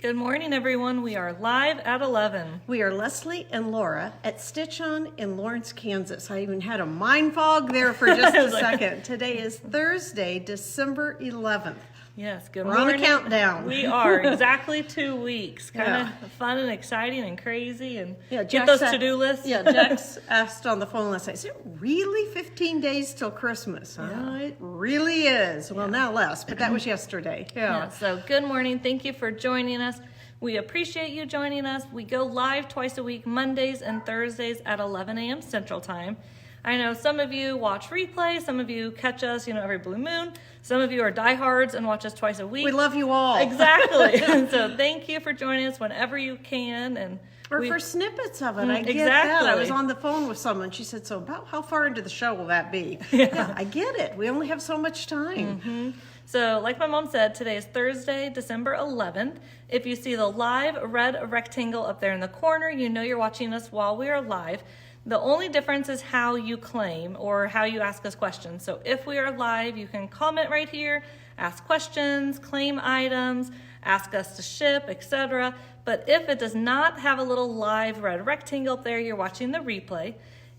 Good morning, everyone. We are live at 11. We are Leslie and Laura at Stitch On in Lawrence, Kansas. I even had a mind fog there for just a second. Today is Thursday, December 11th. Yes, good We're morning. on a countdown. We are exactly 2 weeks. Kind of fun and exciting and crazy and get Jack those said- to-do lists. Yeah, Jax asked on the phone last night, is it really 15 days till Christmas? It really is. Well, now less, but that was yesterday. Yeah, so good morning. Thank you for joining us. We appreciate you joining us. We go live twice a week, Mondays and Thursdays at 11 a.m. Central Time. I know some of you watch replay, some of you catch us, every blue moon. Some of you are diehards and watch us twice a week. We love you all. Exactly. So thank you for joining us whenever you can. Or for snippets of it. I get that. I was on the phone with someone. She said, so about how far into the show will that be? Yeah, I get it. We only have so much time. Mm-hmm. So like my mom said, today is Thursday, December 11th. If you see the live red rectangle up there in the corner, you know you're watching us while we are live. The only difference is how you claim or how you ask us questions. So if we are live, you can comment right here, ask questions, claim items, ask us to ship, etc. But if it does not have a little live red rectangle up there, you're watching the replay.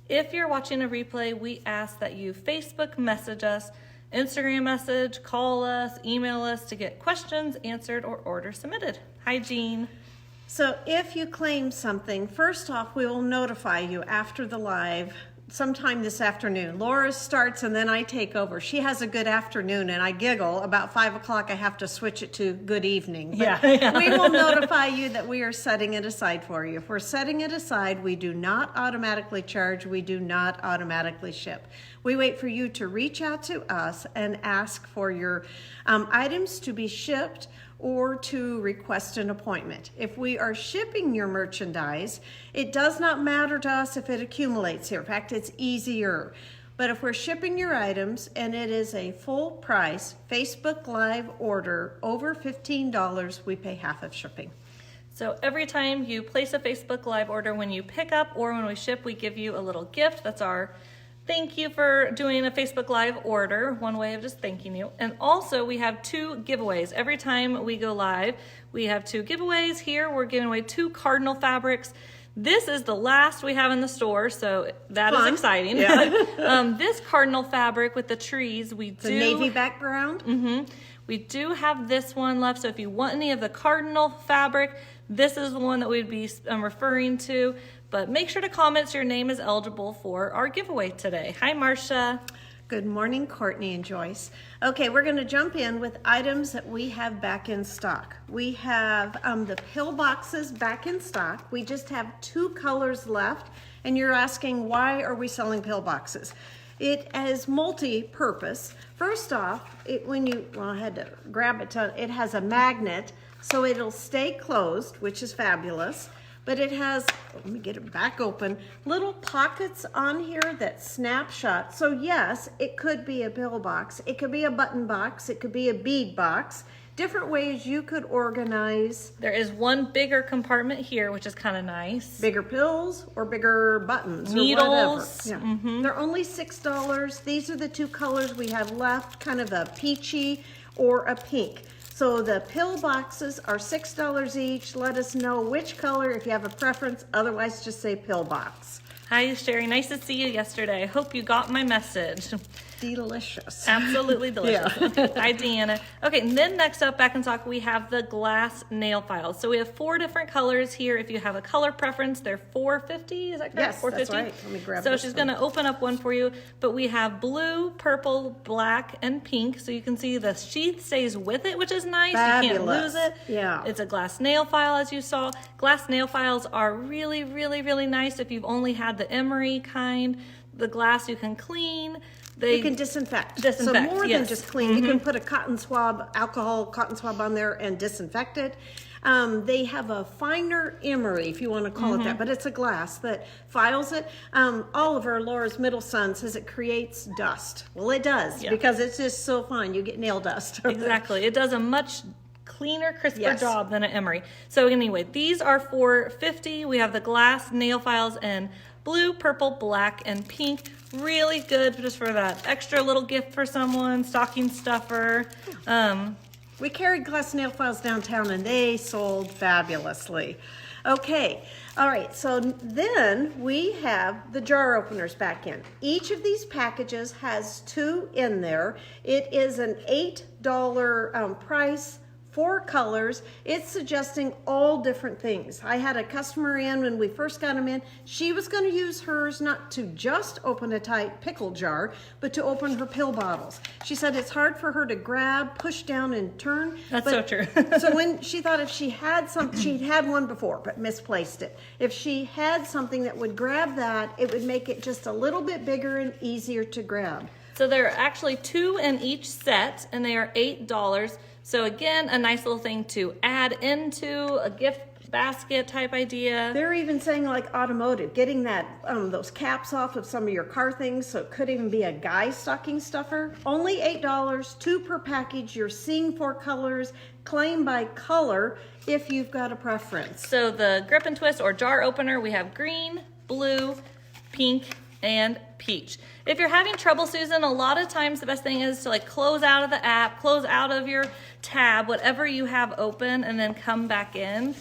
If you're watching a replay, we ask that you Facebook message us, Instagram message, call us, email us to get questions answered or orders submitted. Hi, Jean. So if you claim something, first off, we will notify you after the live sometime this afternoon. Laura starts and then I take over. She has a good afternoon and I giggle. About 5 o'clock, I have to switch it to good evening. But we will notify you that we are setting it aside for you. If we're setting it aside, we do not automatically charge. We do not automatically ship. We wait for you to reach out to us and ask for your items to be shipped or to request an appointment. If we are shipping your merchandise, it does not matter to us if it accumulates here. In fact, it's easier. But if we're shipping your items and it is a full price Facebook Live order over $15, we pay half of shipping. So every time you place a Facebook Live order, when you pick up or when we ship, we give you a little gift. That's our thank you for doing a Facebook Live order, one way of just thanking you. And also we have 2 giveaways. Every time we go live, we have 2 giveaways. Here we're giving away 2 cardinal fabrics. This is the last we have in the store, so that is exciting. Yeah. This cardinal fabric with the trees, the navy background. We do have this one left, so if you want any of the cardinal fabric, this is the one that we'd be referring to. But make sure to comment so your name is eligible for our giveaway today. Hi, Marcia. Good morning, Courtney and Joyce. Okay, we're going to jump in with items that we have back in stock. We have the pill boxes back in stock. We just have 2 colors left, and you're asking, why are we selling pill boxes? It is multi-purpose. First off, I had to grab it. It has a magnet, so it'll stay closed, which is fabulous. But it has, let me get it back open, little pockets on here that snap shut. So yes, it could be a pill box. It could be a button box. It could be a bead box. Different ways you could organize. There is one bigger compartment here, which is kind of nice. Bigger pills or bigger buttons Needles. Or whatever. Yeah. They're only $6. These are the 2 colors we have left, kind of a peachy or a pink. So the pill boxes are $6 each. Let us know which color if you have a preference. Otherwise, just say pill box. Hi, Sherry. Nice to see you yesterday. I hope you got my message. Delicious. Absolutely delicious. Hi, Deanna. Okay, and then next up, back in stock, we have the glass nail files. So we have 4 different colors here. If you have a color preference, they're $4.50. Is that correct? Yes, $4.50? that's right. Let me grab So this she's one. going to open up one for you. But we have blue, purple, black, and pink. So you can see the sheath stays with it, which is nice. Fabulous. You can't lose it. Yeah. It's a glass nail file, as you saw. Glass nail files are really, really, really nice if you've only had the emery kind. The glass you can clean. You can disinfect. So more than just clean. You can put a cotton swab, alcohol cotton swab on there and disinfect it. They have a finer emery, if you want to call it that, but it's a glass that files it. Oliver, Laura's middle son, says it creates dust. Well, it does because it's just so fine. You get nail dust. Exactly. It does a much cleaner, crisper job than an emery. So anyway, these are $4.50. We have the glass nail files in blue, purple, black, and pink. Really good just for that extra little gift for someone, stocking stuffer. We carried glass nail files downtown and they sold fabulously. Okay, all right, so then we have the jar openers back in. Each of these packages has 2 in there. It is an $8 price, 4 colors. It's suggesting all different things. I had a customer in when we first got them in. She was going to use hers not to just open a tight pickle jar, but to open her pill bottles. She said it's hard for her to grab, push down, and turn. That's so true. So when she thought if she had she'd had one before, but misplaced it. If she had something that would grab that, it would make it just a little bit bigger and easier to grab. So there are actually 2 in each set, and they are $8. So again, a nice little thing to add into a gift basket type idea. They're even saying like automotive, getting that those caps off of some of your car things, so it could even be a guy stocking stuffer. Only $8, 2 per package. You're seeing 4 colors, claim by color if you've got a preference. So the grip and twist or jar opener, we have green, blue, pink, and peach. If you're having trouble, Susan, a lot of times the best thing is to like close out of the app, close out of your tab, whatever you have open, and then come back in.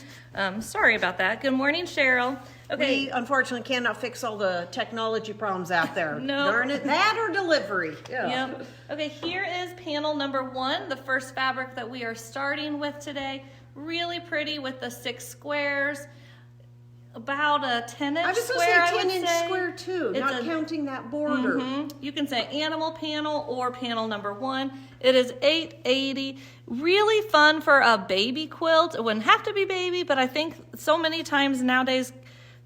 Sorry about that. Good morning, Cheryl. Okay. We unfortunately cannot fix all the technology problems out there. No. Darn it. That or delivery. Yeah. Yep. Okay, here is panel number 1, the first fabric that we are starting with today. Really pretty with the 6 squares. About a 10-inch I was going to square, say 10-inch square too, It's not counting that border. You can say animal panel or panel number 1. It is $8.80. Really fun for a baby quilt. It wouldn't have to be baby, but I think so many times nowadays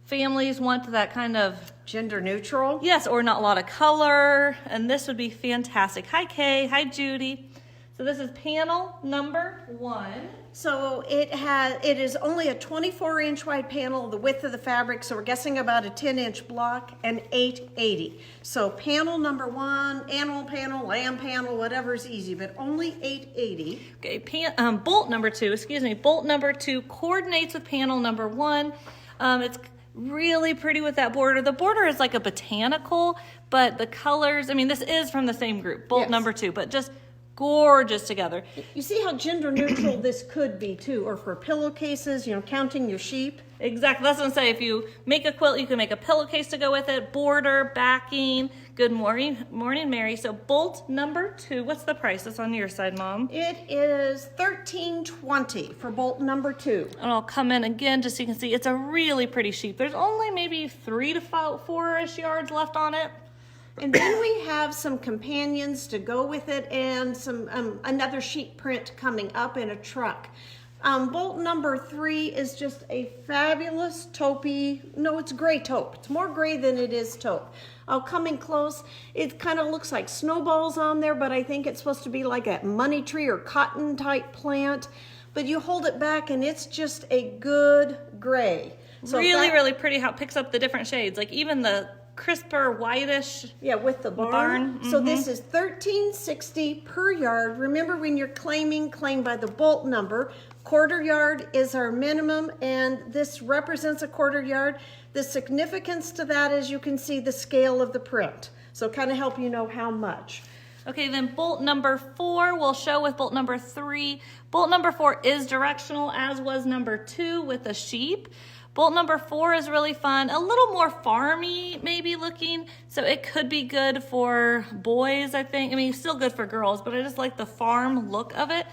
families want that kind of Gender neutral. yes, or not a lot of color, and this would be fantastic. Hi Kay, hi Judy. So this is panel number 1. So it is only a 24-inch wide panel, the width of the fabric, so we're guessing about a 10-inch block, and $8.80. So panel number 1, animal panel, lamb panel, whatever's easy, but only $8.80. Okay, bolt number 2, bolt number 2 coordinates with panel number 1. It's really pretty with that border. The border is like a botanical, but the colors, I mean, this is from the same group, bolt Yes. number 2, but just gorgeous together. You see how gender neutral this could be too, or for pillowcases, counting your sheep. Exactly. That's what I'm saying. If you make a quilt, you can make a pillowcase to go with it, border, backing. Good morning, Mary. So bolt number 2, what's the price? That's on your side, Mom. It is $13.20 for bolt number 2. And I'll come in again just so you can see it's a really pretty sheep. There's only maybe 3 to 4-ish yards left on it. And then we have some companions to go with it and some another sheet print coming up in a truck. Bolt number 3 is just a fabulous taupey. No, it's gray taupe. It's more gray than it is taupe. I'll come in close. It kind of looks like snowballs on there, but I think it's supposed to be like a money tree or cotton type plant. But you hold it back and it's just a good gray. So really pretty how it picks up the different shades. Like even the crisper whitish. Yeah, with the barn. So this is $13.60 per yard. Remember, when you're claim by the bolt number. Quarter yard is our minimum, and this represents a quarter yard. The significance to that is you can see the scale of the print. So kind of help you know how much. Okay, then bolt number 4 will show with bolt number 3. Bolt number 4 is directional, as was number 2 with the sheep. Bolt number 4 is really fun, a little more farmy maybe looking, so it could be good for boys, I think. I mean, still good for girls, but I just like the farm look of it.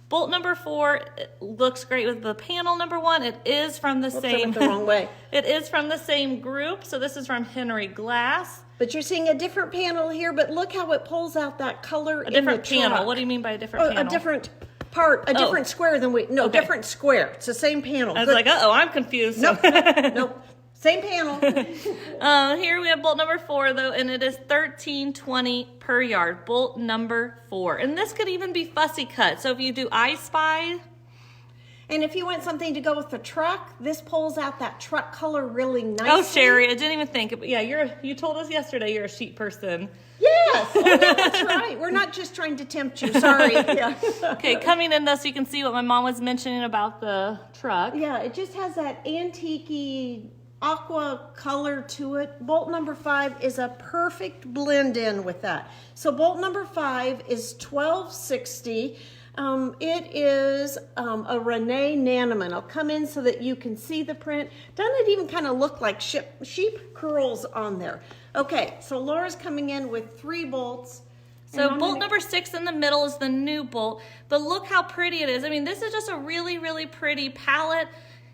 Bolt number 4 looks great with the panel number 1. It is from the same. I went the wrong way. It is from the same group, so this is from Henry Glass. But you're seeing a different panel here, but look how it pulls out that color A different in the panel. truck. What do you mean by a different panel? A different part, a different square than different square. It's the same panel. I was like, I'm confused. Nope. Same panel. Here we have bolt number 4 though, and it is $13.20 per yard. Bolt number 4, and this could even be fussy cut. So if you do I Spy, and if you want something to go with the truck, this pulls out that truck color really nicely. oh Sherry, I didn't even think. Yeah, you told us yesterday you're a sheep person. Yes, yeah, that's right. We're not just trying to tempt you. Sorry. Yeah. Okay, coming in though, so you can see what my mom was mentioning about the truck. Yeah, it just has that antique-y aqua color to it. Bolt number 5 is a perfect blend in with that. So bolt number 5 is $12.60. It is a Renee Nanaman. I'll come in so that you can see the print. Doesn't it even kind of look like sheep curls on there? Okay, so Laura's coming in with 3 bolts. So bolt number 6 in the middle is the new bolt, but look how pretty it is. I mean, this is just a really, really pretty palette.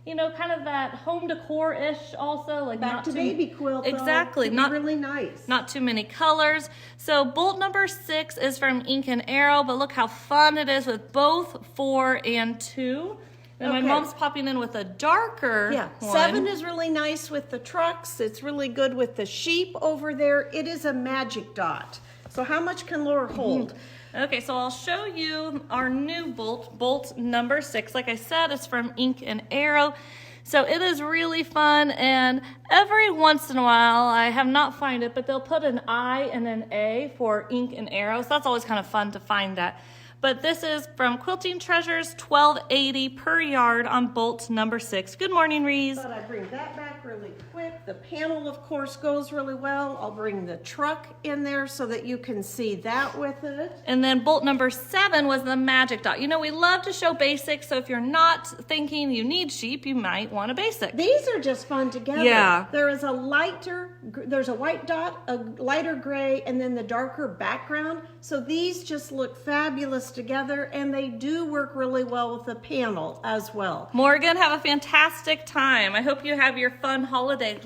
You know, kind of that home decor-ish also. Like Back to baby quilt. Exactly. Not really nice. Not too many colors. So bolt number 6 is from Ink and Arrow, but look how fun it is with both 4 and 2. And my mom's popping in with a darker one. 7 is really nice with the trucks. It's really good with the sheep over there. It is a magic dot. So how much can Laura hold? Okay, so I'll show you our new bolt number 6. Like I said, it's from Ink and Arrow. So it is really fun, and every once in a while, I have not found it, but they'll put an I and an A for Ink and Arrow. So that's always kind of fun to find that. But this is from Quilting Treasures, $12.80 per yard on bolt number 6. Good morning, Reese. But I bring that back really quick. The panel, of course, goes really well. I'll bring the truck in there so that you can see that with it. And then bolt number 7 was the magic dot. You know, we love to show basics, so if you're not thinking you need sheep, you might want a basic. These are just fun together. Yeah. There is there's a white dot, a lighter gray, and then the darker background. So these just look fabulous together, and they do work really well with the panel as well. Morgan, have a fantastic time. I hope you have your fun holiday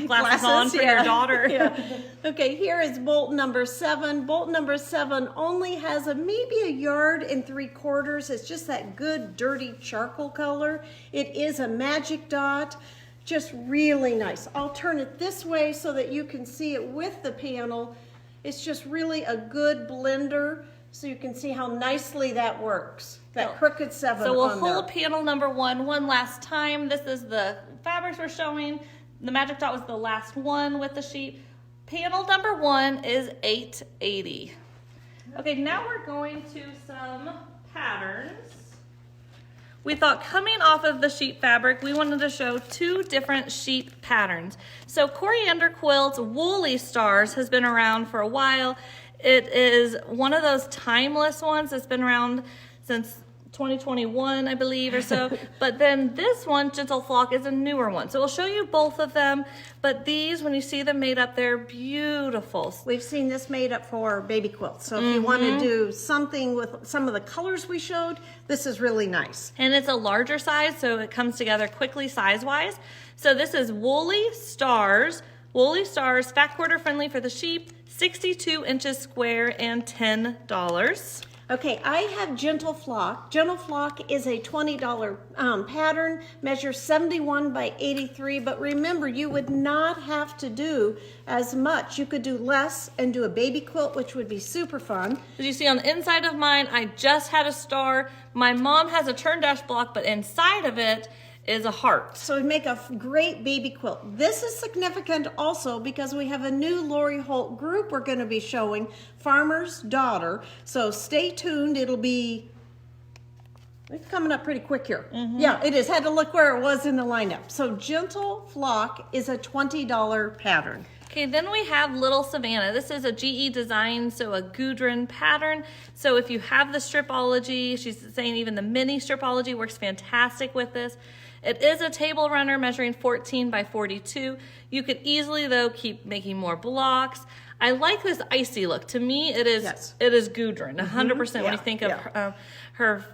glasses on for your daughter. Yeah. Okay, here is bolt number 7. Bolt number 7 only has maybe 1.75 yards. It's just that good dirty charcoal color. It is a magic dot. Just really nice. I'll turn it this way so that you can see it with the panel. It's just really a good blender, so you can see how nicely that works. That crooked 7 So we'll on there. hold panel number 1 one last time. This is the fabrics we're showing. The magic dot was the last one with the sheep. Panel number 1 is $8.80. Okay, now we're going to some patterns. We thought coming off of the sheep fabric, we wanted to show 2 different sheep patterns. So Coriander Quilt's Woolly Stars has been around for a while. It is one of those timeless ones that's been around since 2021, I believe, or so. But then this one, Gentle Flock, is a newer one. So we'll show you both of them. But these, when you see them made up, they're beautiful. We've seen this made up for baby quilts. So if you want to do something with some of the colors we showed, this is really nice. And it's a larger size, so it comes together quickly size-wise. So this is Woolly Stars. Woolly Stars, fat quarter friendly for the sheep, 62 inches square and $10. Okay, I have Gentle Flock. Gentle Flock is a $20 pattern, measures 71 by 83, but remember, you would not have to do as much. You could do less and do a baby quilt, which would be super fun. As you see on the inside of mine, I just had a star. My mom has a turn dash block, but inside of it is a heart. So it'd make a great baby quilt. This is significant also because we have a new Lori Holt group we're going to be showing, Farmer's Daughter. So stay tuned. It's coming up pretty quick here. Yeah, it is. Had to look where it was in the lineup. So Gentle Flock is a $20 pattern. Okay, then we have Little Savannah. This is a GE design, so a Gudrun pattern. So if you have the stripology, she's saying even the mini stripology works fantastic with this. It is a table runner measuring 14 by 42. You could easily, though, keep making more blocks. I like this icy look. To me, it is Gudrun, 100% when you think of her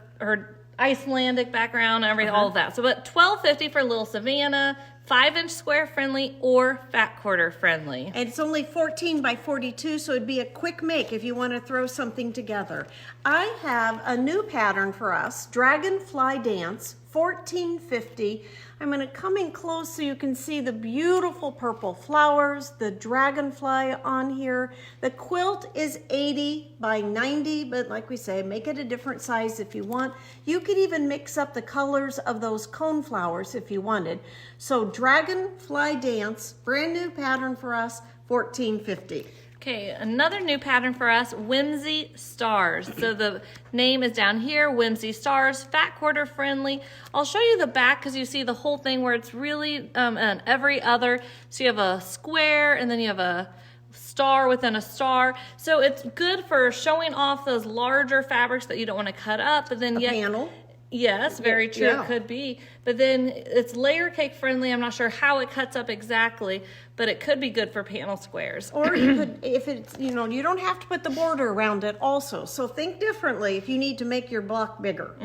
Icelandic background and everything, all of that. So, but $12.50 for Little Savannah, 5-inch square friendly or fat quarter friendly. And it's only 14 by 42, so it'd be a quick make if you want to throw something together. I have a new pattern for us, Dragonfly Dance, $14.50. I'm going to come in close so you can see the beautiful purple flowers, the dragonfly on here. The quilt is 80 by 90, but like we say, make it a different size if you want. You could even mix up the colors of those cone flowers if you wanted. So Dragonfly Dance, brand new pattern for us, $14.50. Okay, another new pattern for us, Whimsy Stars. So the name is down here, Whimsy Stars, fat quarter friendly. I'll show you the back because you see the whole thing where it's really an every other. So you have a square and then you have a star within a star. So it's good for showing off those larger fabrics that you don't want to cut up, but then A panel. Yes, very true. Yeah. It could be. But then it's layer cake friendly. I'm not sure how it cuts up exactly, but it could be good for panel squares. Or you could, if it's, you know, you don't have to put the border around it also. So think differently if you need to make your block bigger.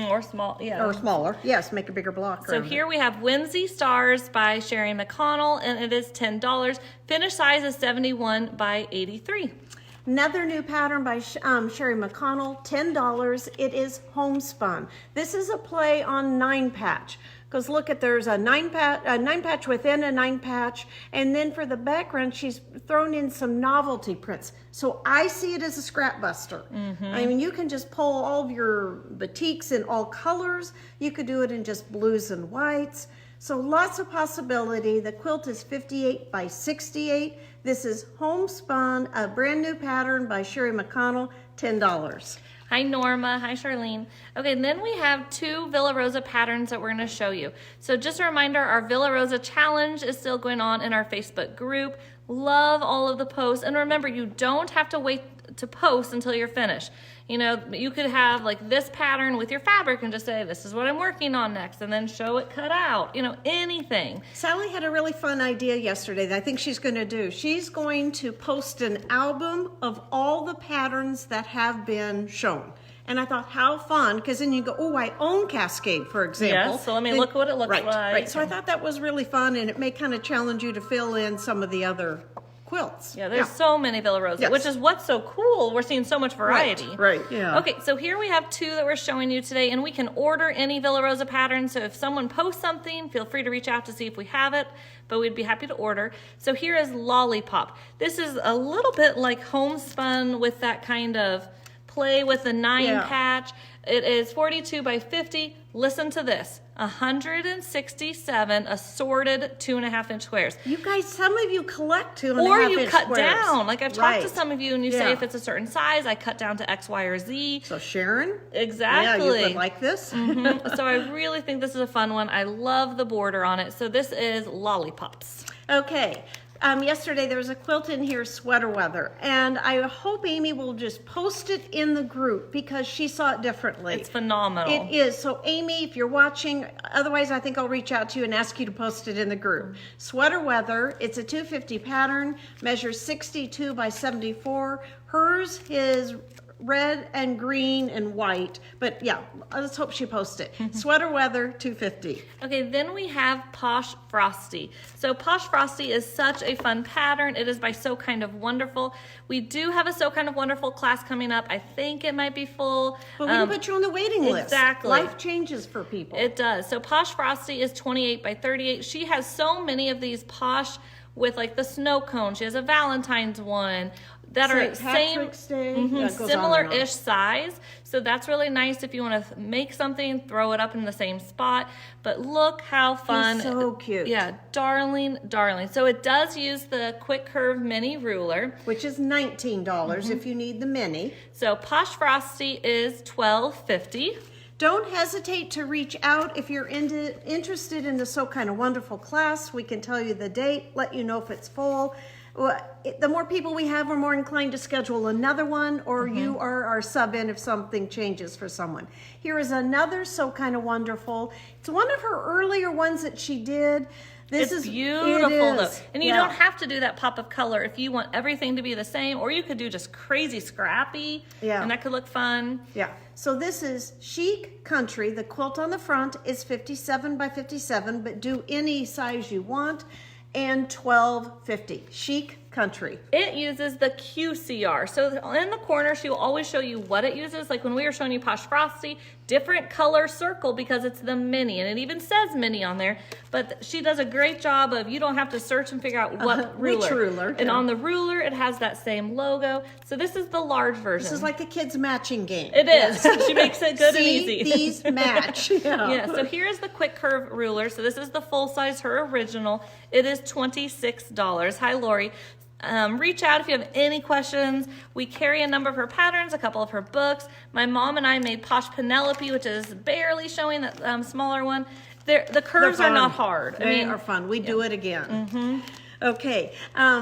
Or small, yeah. Or smaller. Yes, make a bigger block. So around here it. we have Whimsy Stars by Sherry McConnell, and it is $10. Finish size is 71 by 83. Another new pattern by Sherry McConnell, $10. It is homespun. This is a play on 9-patch. Because look at, there's a 9-patch within a 9-patch, and then for the background, she's thrown in some novelty prints. So I see it as a scrap buster. I mean, you can just pull all of your batiks in all colors. You could do it in just blues and whites. So lots of possibility. The quilt is 58 by 68. This is homespun, a brand new pattern by Sherry McConnell, $10. Hi Norma, hi Charlene. Okay, and then we have 2 Villa Rosa patterns that we're gonna show you. So just a reminder, our Villa Rosa challenge is still going on in our Facebook group. Love all of the posts. And remember, you don't have to wait to post until you're finished. You know, you could have like this pattern with your fabric and just say, this is what I'm working on next, and then show it cut out, you know, anything. Sally had a really fun idea yesterday that I think she's going to do. She's going to post an album of all the patterns that have been shown. And I thought, how fun, because then you go, oh, I own Cascade, for example. Yes, so let me look what it looks like. Right, so I thought that was really fun, and it may kind of challenge you to fill in some of the other quilts. Yeah, there's so many Villa Rosa, Yes. which is what's so cool. We're seeing so much variety. Right, yeah. Okay, so here we have 2 that we're showing you today, and we can order any Villa Rosa pattern. So if someone posts something, feel free to reach out to see if we have it, but we'd be happy to order. So here is Lollipop. This is a little bit like homespun with that kind of play with the 9-patch. It is 42 by 50. Listen to this. 167 assorted 2.5-inch squares. You guys, some of you collect 2.5-inch Or squares. you cut down. Like I've talked to Right. some of you and you say Yeah. if it's a certain size, I cut down to X, Y, or Z. So Sharon? Exactly. Yeah, you would like this? So I really think this is a fun one. I love the border on it. So this is Lollipops. Okay. Yesterday there was a quilt in here, Sweater Weather, and I hope Amy will just post it in the group because she saw it differently. It's phenomenal. It is. So Amy, if you're watching, otherwise I think I'll reach out to you and ask you to post it in the group. Sweater Weather, it's a 250 pattern, measures 62 by 74. Hers is red and green and white, but yeah, let's hope she posts it. Sweater Weather, 250. Okay, then we have Posh Frosty. So Posh Frosty is such a fun pattern. It is by So Kind of Wonderful. We do have a So Kind of Wonderful class coming up. I think it might be full. But we can put you on the waiting list. Exactly. Life changes for people. It does. So Posh Frosty is 28 by 38. She has so many of these posh with like the snow cone. She has a Valentine's one that are St. Patrick's Day. Yeah, it goes on and on. similar-ish size. So that's really nice if you want to make something, throw it up in the same spot. But look how fun. He's so cute. Yeah, darling, darling. So it does use the Quick Curve Mini Ruler. Which is $19 if you need the mini. So Posh Frosty is $12.50. Don't hesitate to reach out if you're interested in the So Kind of Wonderful class. We can tell you the date, let you know if it's full. The more people we have, we're more inclined to schedule another one, or you are our sub-in if something changes for someone. Here is another So Kind of Wonderful. It's one of her earlier ones that she did. This It's is beautiful though. And you Yeah. don't have to do that pop of color if you want everything to be the same, or you could do just crazy scrappy. Yeah. And that could look fun. Yeah, so this is Chic Country. The quilt on the front is 57 by 57, but do any size you want, and $12.50. Chic Country. It uses the QCR. So in the corner, she will always show you what it uses. Like when we were showing you Posh Frosty, different color circle because it's the mini, and it even says mini on there. But she does a great job of, you don't have to search and figure out what ruler. Which ruler. And yeah. on the ruler, it has that same logo. So this is the large version. This is like a kid's matching game. It is. She makes it good and See, easy. these match. Yeah, so here is the Quick Curve ruler. So this is the full size, her original. It is $26. Hi, Lori. Reach out if you have any questions. We carry a number of her patterns, a couple of her books. My mom and I made Posh Penelope, which is barely showing that smaller one. The curves are not hard. They are fun. We do it again. Okay,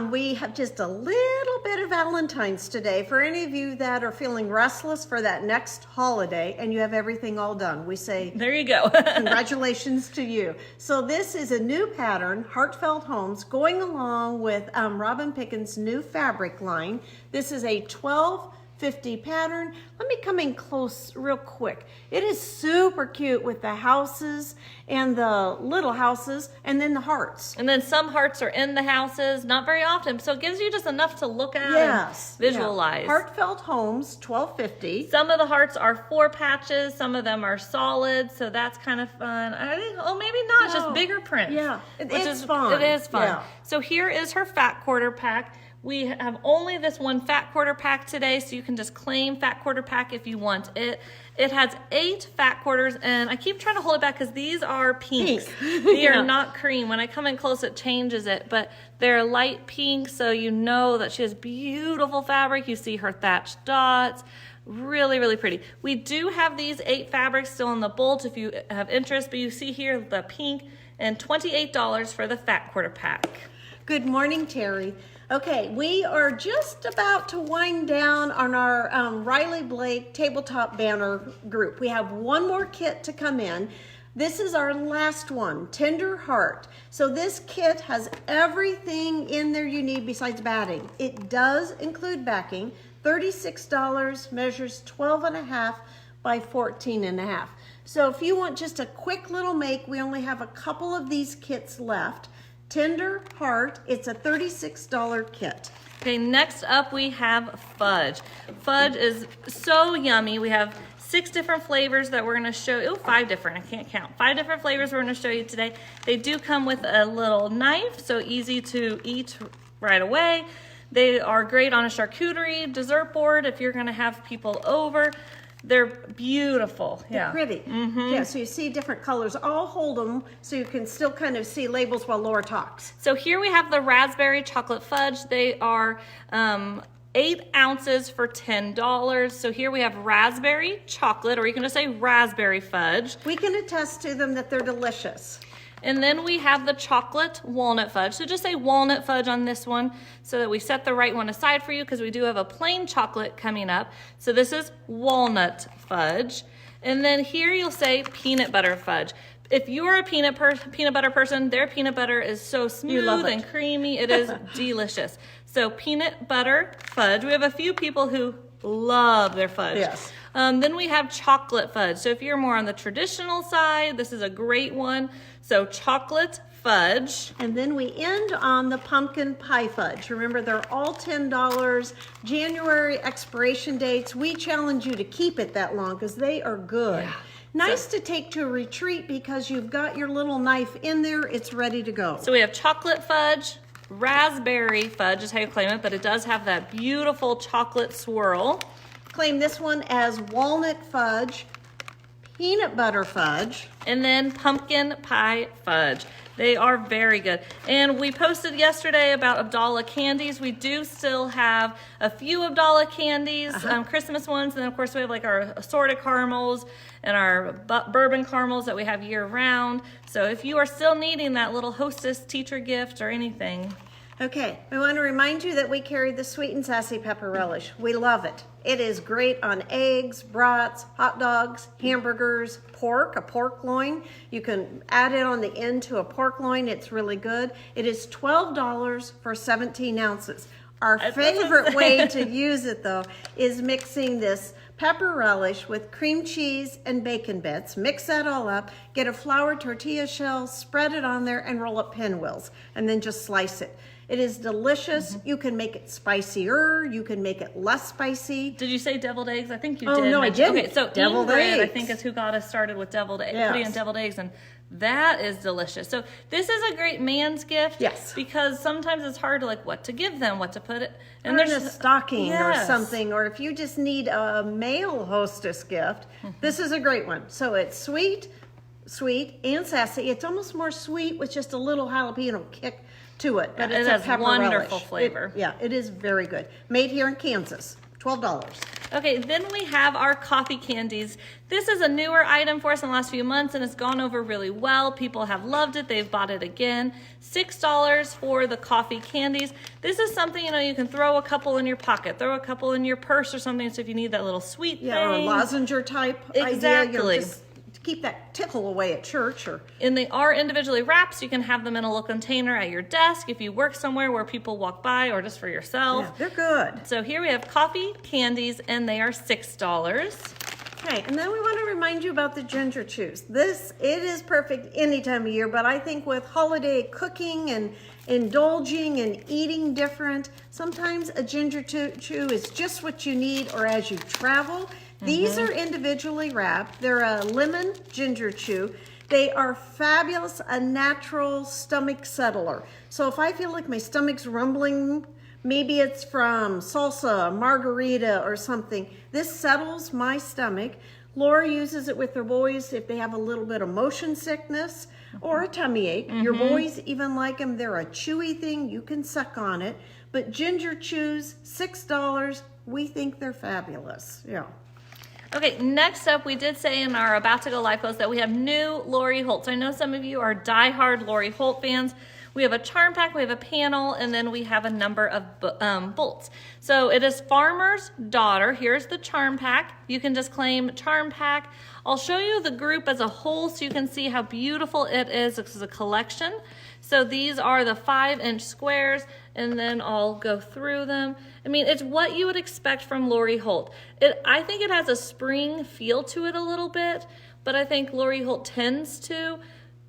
we have just a little bit of Valentine's today. For any of you that are feeling restless for that next holiday and you have everything all done, we say, there you go. congratulations to you. So this is a new pattern, Heartfelt Homes, going along with Robin Pickens' new fabric line. This is a 1250 pattern. Let me come in close real quick. It is super cute with the houses and the little houses and then the hearts. And then some hearts are in the houses, not very often. So it gives you just enough to look at Yes. and visualize. Yeah. Heartfelt Homes, 1250. Some of the hearts are 4 patches. Some of them are solid. So that's kind of fun. I think, maybe not, just bigger prints. Yeah, which it's fun. It is fun. Yeah. So here is her fat quarter pack. We have only this one fat quarter pack today, so you can just claim fat quarter pack if you want it. It has 8 fat quarters, and I keep trying to hold it back because these are pinks. They Yeah. are not cream. When I come in close, it changes it, but they're light pink, so you know that she has beautiful fabric. You see her thatched dots. Really, really pretty. We do have these 8 fabrics still in the bolt if you have interest, but you see here the pink and $28 for the fat quarter pack. Good morning, Terry. Okay, we are just about to wind down on our Riley Blake tabletop banner group. We have one more kit to come in. This is our last one, Tender Heart. So this kit has everything in there you need besides batting. It does include backing. $36, measures 12.5 by 14.5. So if you want just a quick little make, we only have a couple of these kits left. Tender Heart, it's a $36 kit. Okay, next up we have fudge. Fudge is so yummy. We have 6 different flavors that we're gonna show you. 5 different, I can't count. 5 different flavors we're gonna show you today. They do come with a little knife, so easy to eat right away. They are great on a charcuterie dessert board if you're gonna have people over. They're beautiful. They're pretty. Yeah, so you see different colors. I'll hold them so you can still kind of see labels while Laura talks. So here we have the raspberry chocolate fudge. They are 8 ounces for $10. So here we have raspberry chocolate, or you can just say raspberry fudge. We can attest to them that they're delicious. And then we have the chocolate walnut fudge. So just say walnut fudge on this one so that we set the right one aside for you, because we do have a plain chocolate coming up. So this is walnut fudge. And then here you'll say peanut butter fudge. If you're a peanut butter person, their peanut butter is so smooth and creamy. It is delicious. So peanut butter fudge. We have a few people who love their fudge. Yes. Then we have chocolate fudge. So if you're more on the traditional side, this is a great one. So chocolate fudge. And then we end on the pumpkin pie fudge. Remember, they're all $10. January expiration dates. We challenge you to keep it that long because they are good. Yeah. Nice to take to a retreat because you've got your little knife in there. It's ready to go. So we have chocolate fudge, raspberry fudge is how you claim it, but it does have that beautiful chocolate swirl. Claim this one as walnut fudge, peanut butter fudge, and then pumpkin pie fudge. They are very good. And we posted yesterday about Abdallah candies. We do still have a few Abdallah candies, Christmas ones, and then of course we have like our assorted caramels and our bourbon caramels that we have year round. So if you are still needing that little hostess teacher gift or anything. Okay, we want to remind you that we carry the sweet and sassy pepper relish. We love it. It is great on eggs, brats, hot dogs, hamburgers, pork, a pork loin. You can add it on the end to a pork loin. It's really good. It is $12 for 17 ounces. Our favorite way to use it, though, is mixing this pepper relish with cream cheese and bacon bits. Mix that all up, get a flour tortilla shell, spread it on there, and roll up pinwheels, and then just slice it. It is delicious. You can make it spicier. You can make it less spicy. Did you say deviled eggs? I think you did. Oh, no, I didn't. Okay, so deviled eggs, I eggs. think, is who got us started with deviled eggs, Yes. putting in deviled eggs, and that is delicious. So this is a great man's gift. Yes. Because sometimes it's hard to like what to give them, what to put it. And there's a stocking or Yes. something, or if you just need a male hostess gift, this is a great one. So it's sweet and sassy. It's almost more sweet with just a little jalapeno kick to it. But Yeah, it's it a has pepper wonderful relish. flavor. It is very good. Made here in Kansas. $12. Okay, then we have our coffee candies. This is a newer item for us in the last few months and it's gone over really well. People have loved it. They've bought it again. $6 for the coffee candies. This is something, you know, you can throw a couple in your pocket, throw a couple in your purse or something. So if you need that little sweet thing. Or a lozenge type Exactly. idea. Just keep that tickle away at church. And they are individually wrapped, so you can have them in a little container at your desk if you work somewhere where people walk by or just for yourself. Yeah, they're good. So here we have coffee candies and they are $6. Okay, and then we want to remind you about the ginger chews. It is perfect any time of year, but I think with holiday cooking and indulging and eating different, sometimes a ginger chew is just what you need, or as you travel. These are individually wrapped. They're a lemon ginger chew. They are fabulous, a natural stomach settler. So if I feel like my stomach's rumbling, maybe it's from salsa, margarita, or something, this settles my stomach. Laura uses it with her boys if they have a little bit of motion sickness or a tummy ache. Your boys even like them. They're a chewy thing. You can suck on it. But ginger chews, $6. We think they're fabulous. Yeah. Okay, next up, we did say in our About to Go live post that we have new Lori Holtz. I know some of you are diehard Lori Holt fans. We have a charm pack, we have a panel, and then we have a number of bolts. So it is Farmer's Daughter. Here's the charm pack. You can just claim charm pack. I'll show you the group as a whole so you can see how beautiful it is. This is a collection. So these are the 5-inch squares, and then I'll go through them. I mean, it's what you would expect from Lori Holt. I think it has a spring feel to it a little bit, but I think Lori Holt tends to.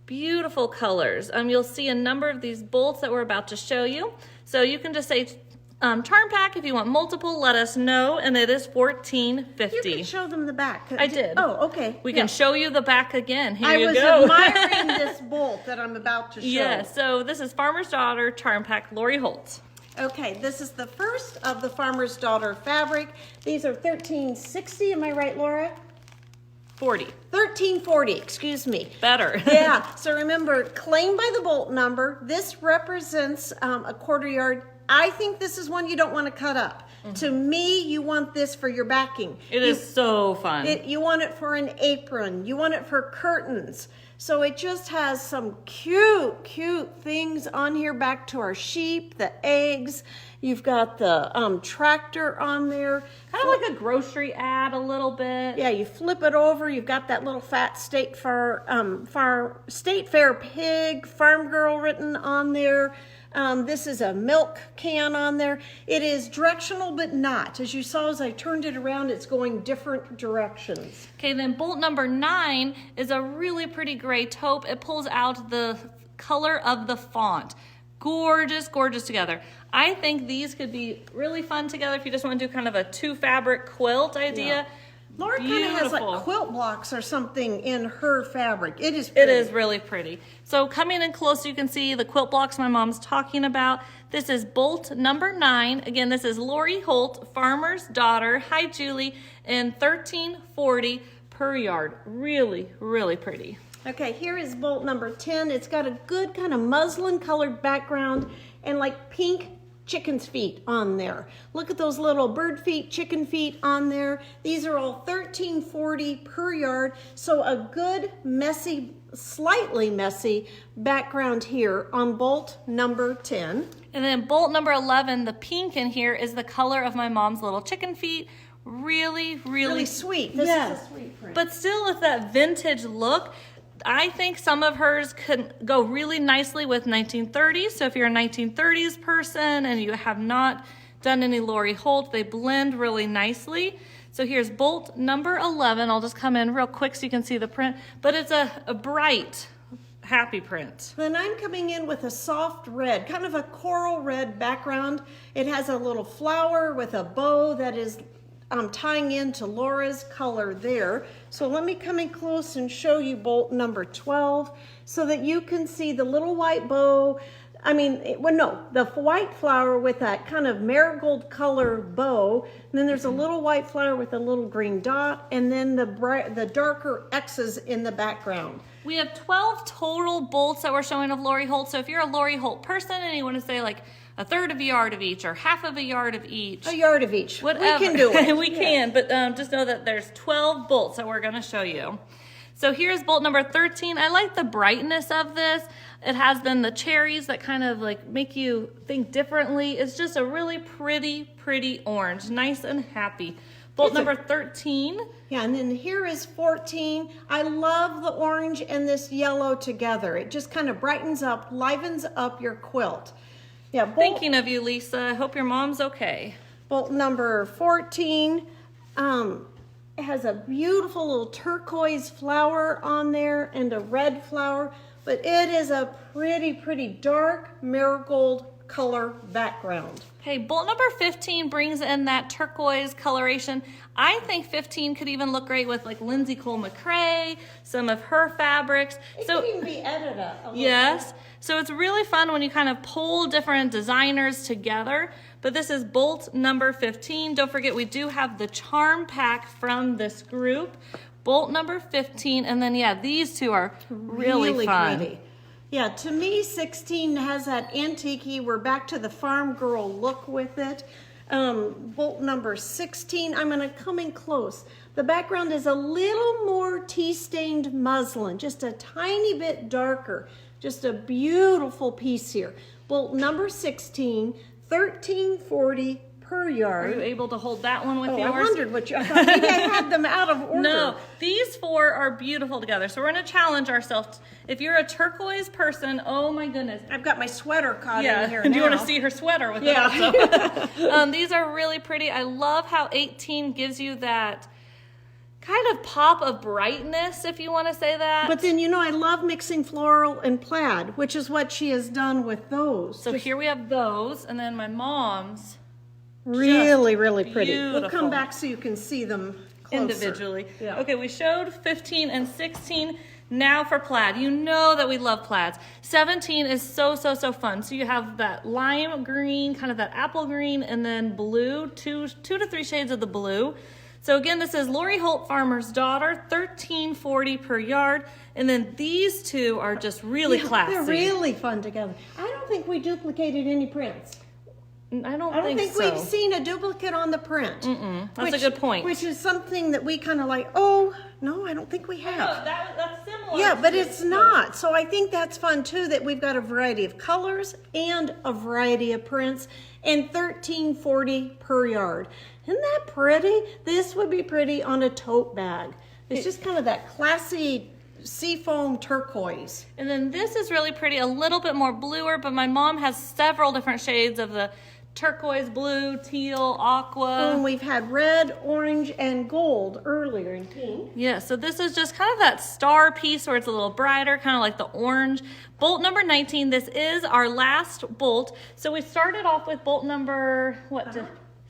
Beautiful colors. You'll see a number of these bolts that we're about to show you. So you can just say charm pack. If you want multiple, let us know, and it is $14.50. You can show them the back. I did. Oh, okay. We can show you the back again. Here I you was go. admiring this bolt that I'm about to show. Yeah, so this is Farmer's Daughter Charm Pack Lori Holt. Okay, this is the first of the Farmer's Daughter fabric. These are $13.60. Am I right, Laura? 40. $13.40, excuse me. Better. Yeah, so remember, claim by the bolt number. This represents a quarter yard. I think this is one you don't want to cut up. To me, you want this for your backing. It is so fun. You want it for an apron. You want it for curtains. So it just has some cute, cute things on here back to our sheep, the eggs. You've got the tractor on there. Kind of like a grocery ad a little bit. Yeah, you flip it over. You've got that little fat State Fair pig, farm girl written on there. This is a milk can on there. It is directional, but not. As you saw, as I turned it around, it's going different directions. Okay, then bolt number 9 is a really pretty gray taupe. It pulls out the color of the font. Gorgeous, gorgeous together. I think these could be really fun together if you just want to do kind of a 2-fabric quilt idea. Yeah. Laura kind of has like quilt blocks or something in her fabric. It is pretty. It is really pretty. So coming in close, you can see the quilt blocks my mom's talking about. This is bolt number 9. Again, this is Lori Holt, Farmer's Daughter. Hi, Julie. And $13.40 per yard. Really, really pretty. Okay, here is bolt number 10. It's got a good kind of muslin colored background and like pink chicken's feet on there. Look at those little bird feet, chicken feet on there. These are all $13.40 per yard. So a good messy, slightly messy background here on bolt number 10. And then bolt number 11, the pink in here is the color of my mom's little chicken feet. Really sweet. This is a sweet print. But still with that vintage look. I think some of hers could go really nicely with 1930s. So if you're a 1930s person and you have not done any Lori Holt, they blend really nicely. So here's bolt number 11. I'll just come in real quick so you can see the print. But it's a bright, happy print. Then I'm coming in with a soft red, kind of a coral red background. It has a little flower with a bow that is tying into Laura's color there. So let me come in close and show you bolt number 12 so that you can see the little white bow well, no, the white flower with that kind of marigold color bow, and then there's a little white flower with a little green dot, and then the darker X's in the background. We have 12 total bolts that we're showing of Lori Holt. So if you're a Lori Holt person and you want to say like a third of a yard of each or half of a yard of each. A yard of each. Whatever. We can do it. We can, but just know that there's 12 bolts that we're going to show you. So here's bolt number 13. I like the brightness of this. It has then the cherries that kind of like make you think differently. It's just a really pretty orange. Nice and happy. Bolt number 13. Yeah, and then here is 14. I love the orange and this yellow together. It just kind of brightens up, livens up your quilt. Yeah. Thinking of you, Lisa. I hope your mom's okay. Bolt number 14. It has a beautiful little turquoise flower on there and a red flower, but it is a pretty dark marigold color background. Okay, bolt number 15 brings in that turquoise coloration. I think 15 could even look great with like Lindsay Cole McCrae, some of her fabrics. It could even be edited a little yes. bit. So it's really fun when you kind of pull different designers together. But this is bolt number 15. Don't forget, we do have the charm pack from this group. Bolt number 15, and then yeah, these two are really fun. Pretty. Yeah, to me, 16 has that antique-y, we're back to the farm girl look with it. Bolt number 16, I'm gonna come in close. The background is a little more tea-stained muslin, just a tiny bit darker. Just a beautiful piece here. Bolt number 16, $13.40 per yard. Are you able to hold that one with yours? I wondered what I thought maybe I had them out of order. No, these four are beautiful together. So we're gonna challenge ourselves. If you're a turquoise person, oh my goodness. I've got my sweater caught in here do you now. want to see her sweater with it also? These are really pretty. I love how 18 gives you that kind of pop of brightness, if you want to say that. But then, you know, I love mixing floral and plaid, which is what she has done with those. So here we have those, and then my mom's. Really pretty. Beautiful. We'll come back so you can see them closer. Individually. Yeah. Okay, we showed 15 and 16. Now for plaid. You know that we love plaids. 17 is so fun. So you have that lime green, kind of that apple green, and then blue, two to three shades of the blue. So again, this is Lori Holt Farmer's Daughter, $13.40 per yard. And then these two are just really classy. They're really fun together. I don't think we duplicated any prints. I don't think so. We've seen a duplicate on the print. That's a good point. Which is something that we kind of like, oh, no, I don't think we have. No, that's similar. Yeah, but it's not. So I think that's fun too, that we've got a variety of colors and a variety of prints, and $13.40 per yard. Isn't that pretty? This would be pretty on a tote bag. It's just kind of that classy seafoam turquoise. And then this is really pretty, a little bit more bluer, but my mom has several different shades of the turquoise, blue, teal, aqua. And we've had red, orange, and gold earlier in pink. Yeah, so this is just kind of that star piece where it's a little brighter, kind of like the orange. Bolt number 19, this is our last bolt. So we started off with bolt number,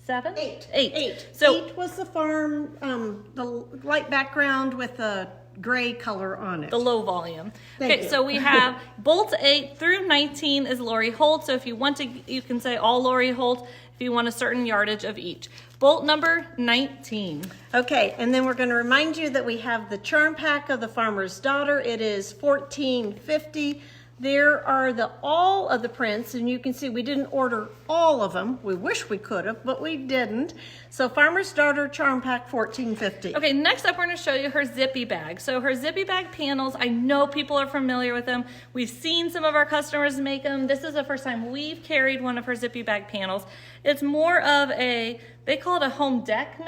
seven? Eight. So 8 was the farm, the light background with the gray color on it. The low volume. Thank you. So we have bolts 8 through 19 is Lori Holt. So if you want to, you can say all Lori Holt if you want a certain yardage of each. Bolt number 19. Okay, and then we're going to remind you that we have the charm pack of the Farmer's Daughter. It is $14.50. There are all of the prints, and you can see we didn't order all of them. We wish we could have, but we didn't. So Farmer's Daughter Charm Pack, $14.50. Okay, next up we're going to show you her zippy bag. So her zippy bag panels, I know people are familiar with them. We've seen some of our customers make them. This is the first time we've carried one of her zippy bag panels. It's more of they call it a home deck,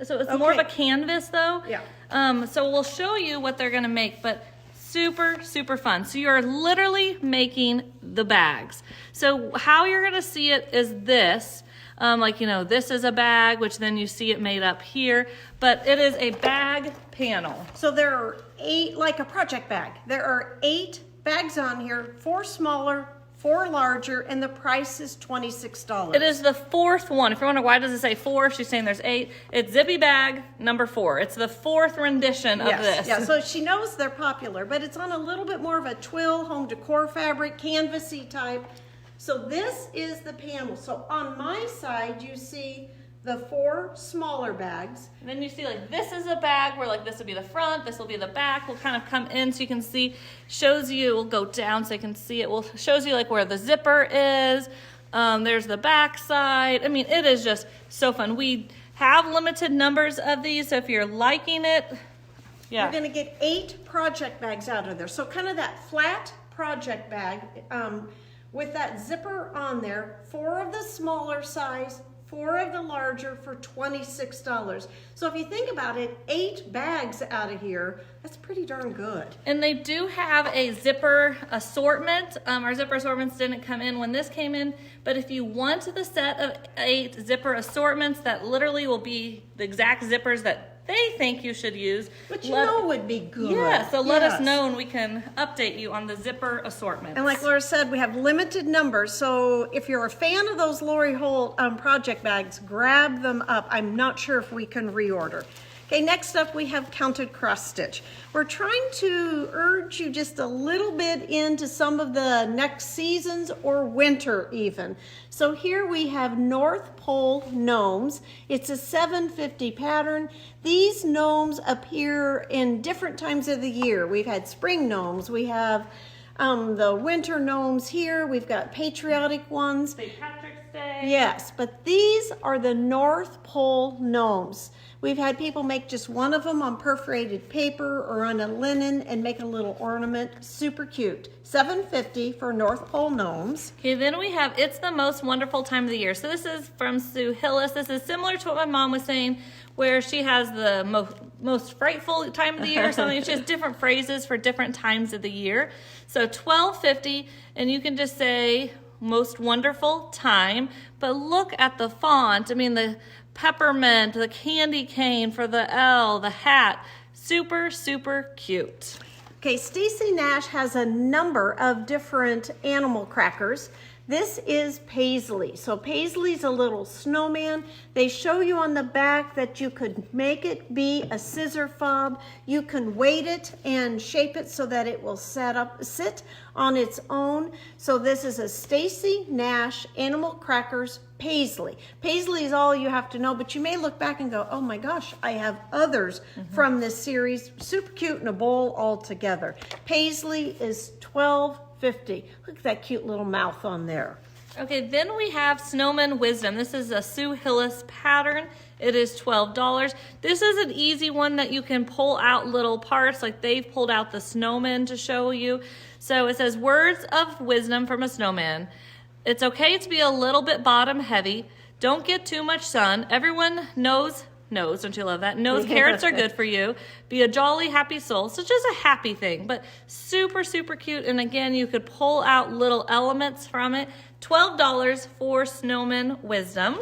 so it's more of a canvas though. Yeah. So we'll show you what they're going to make, but super fun. So you're literally making the bags. So how you're gonna see it is this, this is a bag, which then you see it made up here, but it is a bag panel. So there are 8, like a project bag. There are 8 bags on here, 4 smaller, 4 larger, and the price is $26. It is the fourth one. If you wonder why does it say 4, she's saying there's 8. It's Zippy Bag number 4. It's the 4th rendition of this. Yeah, so she knows they're popular, but it's on a little bit more of a twill, home decor fabric, canvasy type. So this is the panel. So on my side, you see the 4 smaller bags. And then you see like this is a bag where like this will be the front, this will be the back. We'll kind of come in so you can see, shows you, we'll go down so you can see it. Shows you like where the zipper is. There's the back side. I mean, it is just so fun. We have limited numbers of these, so if you're liking it, yeah. You're gonna get 8 project bags out of there. So kind of that flat project bag with that zipper on there, 4 of the smaller size, 4 of the larger for $26. So if you think about it, 8 bags out of here, that's pretty darn good. And they do have a zipper assortment. Our zipper assortments didn't come in when this came in, but if you want the set of 8 zipper assortments, that literally will be the exact zippers that they think you should use. But you know would be good. Yeah, so let us know and we can update you on the zipper assortment. And like Laura said, we have limited numbers. So if you're a fan of those Lori Holt project bags, grab them up. I'm not sure if we can reorder. Okay, next up we have counted cross stitch. We're trying to urge you just a little bit into some of the next seasons or winter even. So here we have North Pole gnomes. It's a 750 pattern. These gnomes appear in different times of the year. We've had spring gnomes, we have the winter gnomes here, we've got patriotic ones. St. Patrick's Day. Yes, but these are the North Pole gnomes. We've had people make just one of them on perforated paper or on a linen and make a little ornament. Super cute. $7.50 for North Pole gnomes. Okay, then we have It's the Most Wonderful Time of the Year. So this is from Sue Hillis. This is similar to what my mom was saying, where she has the most frightful time of the year or something. She has different phrases for different times of the year. So $12.50, and you can just say most wonderful time. But look at the font. I mean, the peppermint, the candy cane for the L, the hat. Super, super cute. Okay, Stacy Nash has a number of different animal crackers. This is Paisley. So Paisley's a little snowman. They show you on the back that you could make it be a scissor fob. You can weight it and shape it so that it will sit on its own. So this is a Stacy Nash Animal Crackers Paisley. Paisley is all you have to know, but you may look back and go, oh my gosh, I have others from this series. Super cute in a bowl all together. Paisley is $12.50. Look at that cute little mouth on there. Okay, then we have Snowman Wisdom. This is a Sue Hillis pattern. It is $12. This is an easy one that you can pull out little parts, like they've pulled out the snowman to show you. So it says, words of wisdom from a snowman. It's okay to be a little bit bottom heavy. Don't get too much sun. Everyone knows, don't you love that? Knows carrots are good for you. Be a jolly, happy soul. So just a happy thing, but super, super cute. And again, you could pull out little elements from it. $12 for Snowman Wisdom.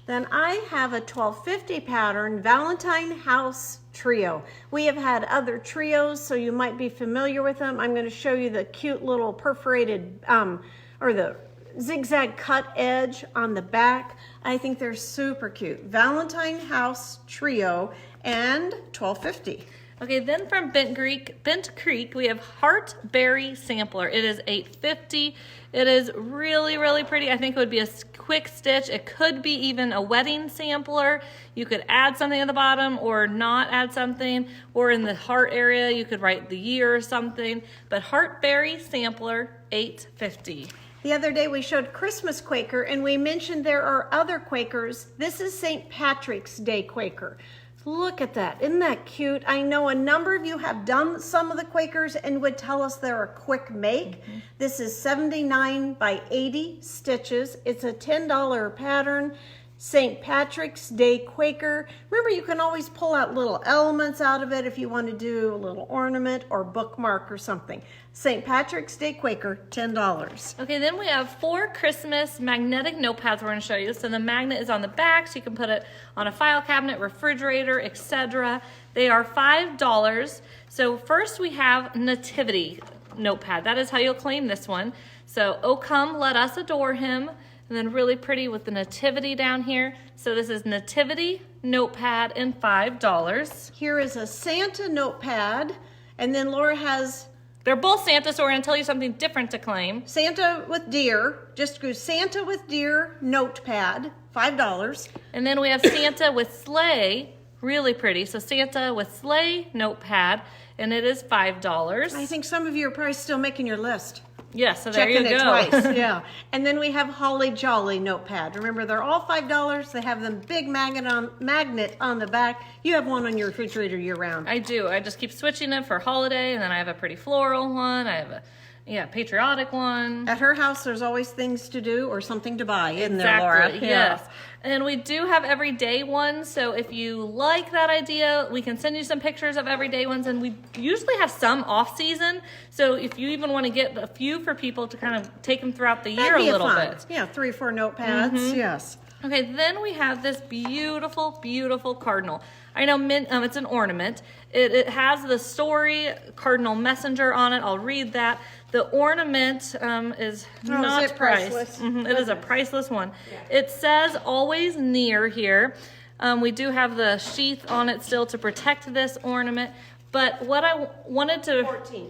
Then I have a $12.50 pattern, Valentine House Trio. We have had other trios, so you might be familiar with them. I'm going to show you the cute little perforated, or the zigzag cut edge on the back. I think they're super cute. Valentine House Trio and $12.50. Okay, then from Bent Creek, we have Heartberry Sampler. It is $8.50. It is really, really pretty. I think it would be a quick stitch. It could be even a wedding sampler. You could add something at the bottom or not add something. Or in the heart area, you could write the year or something. But Heartberry Sampler, $8.50. The other day we showed Christmas Quaker and we mentioned there are other Quakers. This is St. Patrick's Day Quaker. Look at that. Isn't that cute? I know a number of you have done some of the Quakers and would tell us they're a quick make. This is 79 by 80 stitches. It's a $10 pattern. St. Patrick's Day Quaker. Remember, you can always pull out little elements out of it if you want to do a little ornament or bookmark or something. St. Patrick's Day Quaker, $10. Okay, then we have 4 Christmas magnetic notepads we're going to show you. So the magnet is on the back, so you can put it on a file cabinet, refrigerator, etc. They are $5. So first we have Nativity. notepad. That is how you'll claim this one. So, oh come, let us adore him. And then really pretty with the nativity down here. So this is nativity notepad and $5. Here is a Santa notepad, and then Laura has They're both Santa, so we're going to tell you something different to claim. Santa with deer. Just go Santa with deer notepad, $5. And then we have Santa with sleigh, really pretty. So Santa with sleigh notepad, and it is $5. I think some of you are probably still making your list. Yes, so there Checking you it go. twice, yeah. And then we have Holly Jolly notepad. Remember, they're all $5. They have them big magnet on the back. You have one on your refrigerator year round. I do. I just keep switching it for holiday, and then I have a pretty floral one. I have a patriotic one. At her house, there's always things to do or something to buy, isn't there, Laura? Exactly, yes. And we do have everyday ones, so if you like that idea, we can send you some pictures of everyday ones, and we usually have some off season, so if you even want to get a few for people to kind of take them throughout the year a little bit. Yeah, 3 or 4 notepads, yes. Okay, then we have this beautiful, beautiful cardinal. I know it's an ornament. It has the story Cardinal Messenger on it. I'll read that. The ornament is not is it priced. priceless? It is a priceless one. Yeah. It says always near here. We do have the sheath on it still to protect this ornament. But what I wanted to,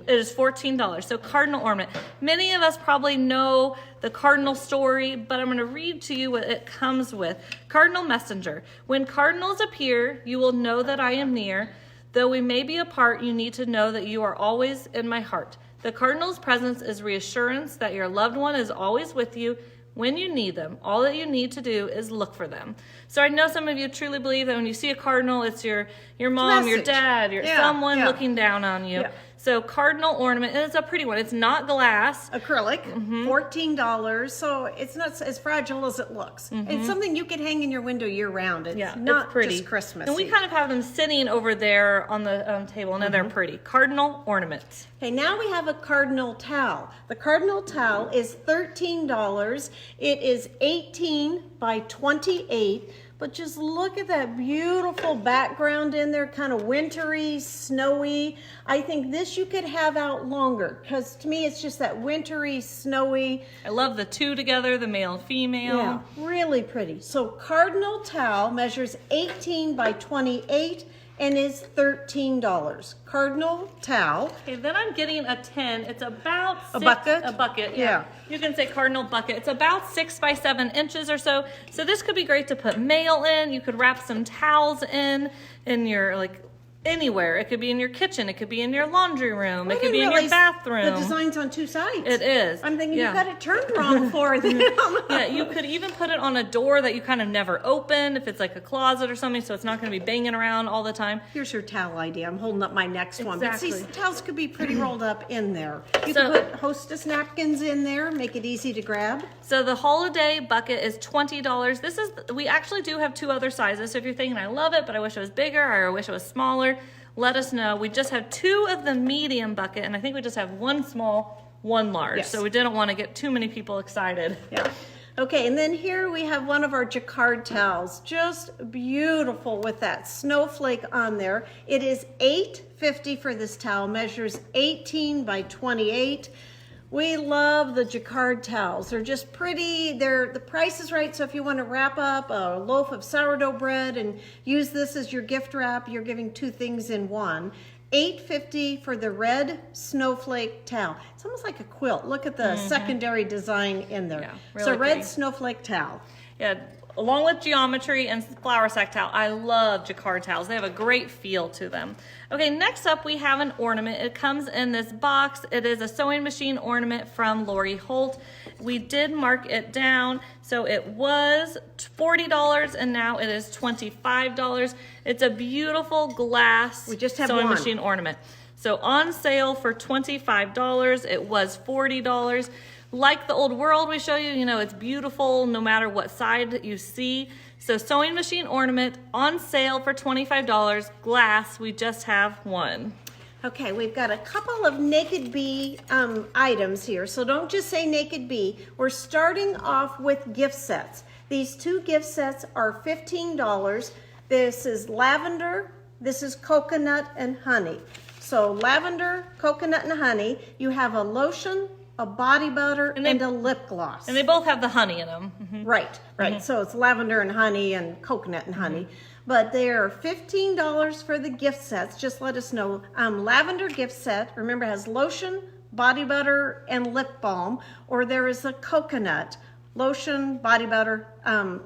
it is $14. So cardinal ornament. Many of us probably know the cardinal story, but I'm going to read to you what it comes with. Cardinal messenger. When cardinals appear, you will know that I am near. Though we may be apart, you need to know that you are always in my heart. The cardinal's presence is reassurance that your loved one is always with you when you need them. All that you need to do is look for them. So I know some of you truly believe that when you see a cardinal, it's your mom, your dad, someone looking down on you. Yeah. So cardinal ornament, and it's a pretty one. It's not glass. Acrylic, $14. So it's not as fragile as it looks. It's something you could hang in your window year round. It's not pretty. Just Christmas. And we kind of have them sitting over there on the table, and they're pretty. Cardinal ornaments. Okay, now we have a cardinal towel. The cardinal towel is $13. It is 18 by 28. But just look at that beautiful background in there, kind of wintry, snowy. I think this you could have out longer because to me it's just that wintry, snowy. I love the two together, the male and female. Yeah, really pretty. So cardinal towel measures 18 by 28 and is $13. Cardinal towel. Okay, then I'm getting a 10. It's about a bucket. A bucket, yeah. You can say cardinal bucket. It's about 6 by 7 inches or so. So this could be great to put mail in. You could wrap some towels in your anywhere. It could be in your kitchen. It could be in your laundry room. It could be in your bathroom. The design's on 2 sides. It is. I'm thinking you got it turned wrong for them. Yeah, you could even put it on a door that you kind of never open if it's like a closet or something, so it's not going to be banging around all the time. Here's your towel idea. I'm holding up my next one. But see, towels could be pretty rolled up in there. You can put hostess napkins in there, make it easy to grab. So the holiday bucket is $20. We actually do have 2 other sizes, so if you're thinking, I love it, but I wish it was bigger, or I wish it was smaller, let us know. We just have 2 of the medium bucket, and I think we just have 1 small, 1 large. Yes. So we didn't want to get too many people excited. Yeah. Okay, and then here we have one of our jacquard towels. Just beautiful with that snowflake on there. It is $8.50 for this towel, measures 18 by 28. We love the jacquard towels. They're just pretty. The price is right, so if you want to wrap up a loaf of sourdough bread and use this as your gift wrap, you're giving 2 things in one. $8.50 for the red snowflake towel. It's almost like a quilt. Look at the secondary design in there. Yeah, really so red snowflake towel. Yeah, along with geometry and flour sack towel, I love jacquard towels. They have a great feel to them. Okay, next up we have an ornament. It comes in this box. It is a sewing machine ornament from Lori Holt. We did mark it down, so it was $40 and now it is $25. It's a beautiful glass sewing machine ornament. So on sale for $25, it was $40. Like the old world we show you, it's beautiful no matter what side you see. So sewing machine ornament on sale for $25. Glass, we just have 1. Okay, we've got a couple of Naked Bee items here. So don't just say Naked Bee. We're starting off with gift sets. These 2 gift sets are $15. This is lavender, this is coconut and honey. So lavender, coconut, and honey. You have a lotion, a body butter, and a lip gloss. And they both have the honey in them. Mm-hmm. Right. So it's lavender and honey and coconut and honey. But they're $15 for the gift sets. Just let us know. Lavender gift set, remember, has lotion, body butter, and lip balm. Or there is a coconut, lotion, body butter,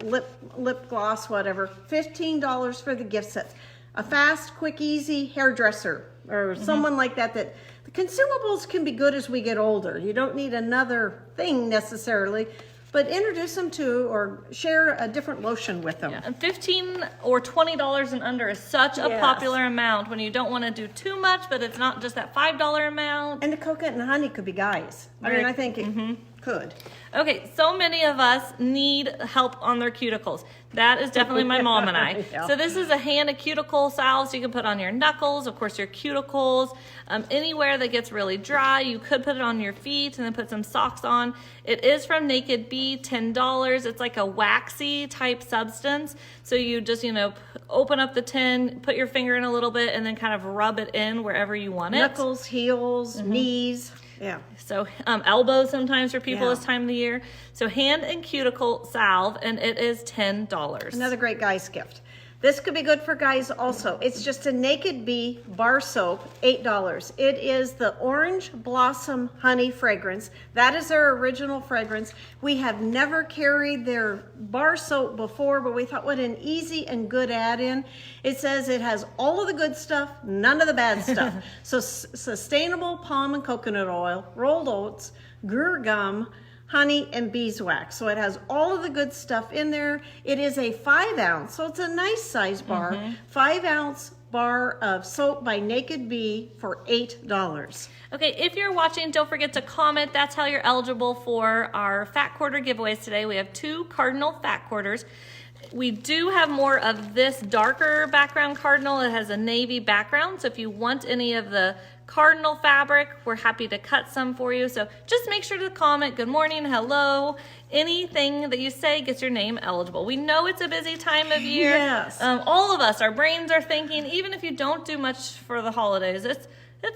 lip gloss, whatever. $15 for the gift sets. A fast, quick, easy hairdresser or someone like that. The consumables can be good as we get older. You don't need another thing necessarily, but introduce them to or share a different lotion with them. Yeah, and $15 or $20 and under is such a popular amount when you don't want to do too much, but it's not just that $5 amount. And the coconut and honey could be guys. I think it could. Okay, so many of us need help on their cuticles. That is definitely my mom and I. Yeah. So this is a hand and cuticle salve, so you can put on your knuckles, of course your cuticles, anywhere that gets really dry. You could put it on your feet and then put some socks on. It is from Naked Bee, $10. It's like a waxy type substance. So you just, open up the tin, put your finger in a little bit, and then kind of rub it in wherever you want it. Knuckles, heels, knees. Yeah. So elbows sometimes for people this time of the year. So hand and cuticle salve, and it is $10. Another great guy's gift. This could be good for guys also. It's just a Naked Bee bar soap, $8. It is the Orange Blossom Honey fragrance. That is their original fragrance. We have never carried their bar soap before, but we thought what an easy and good add-in. It says it has all of the good stuff, none of the bad stuff. So sustainable palm and coconut oil, rolled oats, Gruyere gum, honey, and beeswax. So it has all of the good stuff in there. It is a 5 ounce, so it's a nice size bar. 5 ounce bar of soap by Naked Bee for $8. Okay, if you're watching, don't forget to comment. That's how you're eligible for our Fat Quarter giveaways today. We have 2 Cardinal Fat Quarters. We do have more of this darker background cardinal. It has a navy background, so if you want any of the cardinal fabric, we're happy to cut some for you. So just make sure to comment good morning, hello. Anything that you say gets your name eligible. We know it's a busy time of year. Yes. All of us, our brains are thinking, even if you don't do much for the holidays, it's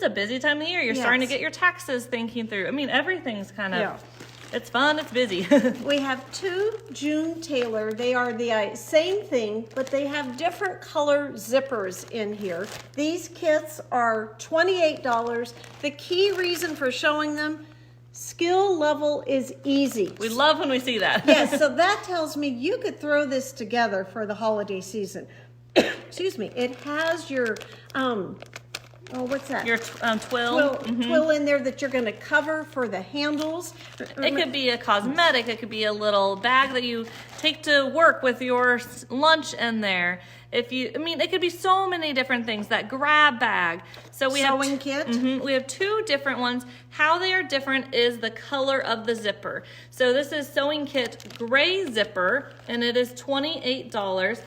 a busy time of the year. You're starting to get your taxes thinking through. I mean, everything's kind of, it's fun, it's busy. We have 2 June Taylor. They are the same thing, but they have different color zippers in here. These kits are $28. The key reason for showing them, skill level is easy. We love when we see that. Yes, so that tells me you could throw this together for the holiday season. Excuse me. It has your what's that? Your twill. Twill in there that you're going to cover for the handles. It could be a cosmetic. It could be a little bag that you take to work with your lunch in there. It could be so many different things. That grab bag. So we sewing kit. We have 2 different ones. How they are different is the color of the zipper. So this is sewing kit gray zipper, and it is $28.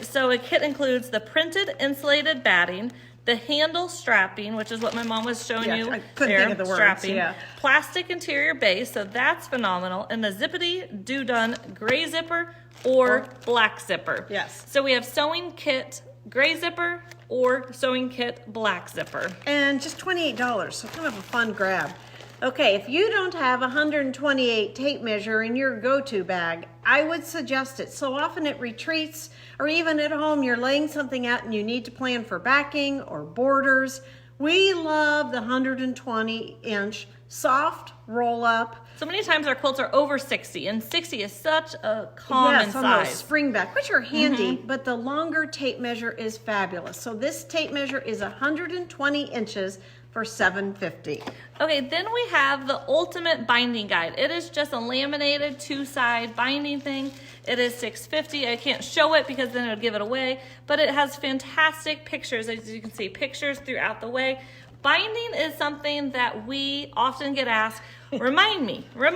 So a kit includes the printed insulated batting, the handle strapping, which is what my mom was showing you. I couldn't think of the words. Strapping. Yeah. Plastic interior base, so that's phenomenal. And the zippity do-done gray zipper or black zipper. Yes. So we have sewing kit gray zipper or sewing kit black zipper. And just $28, so kind of a fun grab. Okay, if you don't have a 128 tape measure in your go-to bag, I would suggest it. So often it retreats, or even at home you're laying something out and you need to plan for backing or borders. We love the 120-inch soft roll-up. So many times our quilts are over 60, and 60 is such a common yes, on those size. spring back, which are handy, but the longer tape measure is fabulous. So this tape measure is 120 inches for $7.50. Okay, then we have the ultimate binding guide. It is just a laminated 2-side binding thing. It is $6.50. I can't show it because then it would give it away, but it has fantastic pictures. As you can see, pictures throughout the way. Binding is something that we often get asked, remind me, what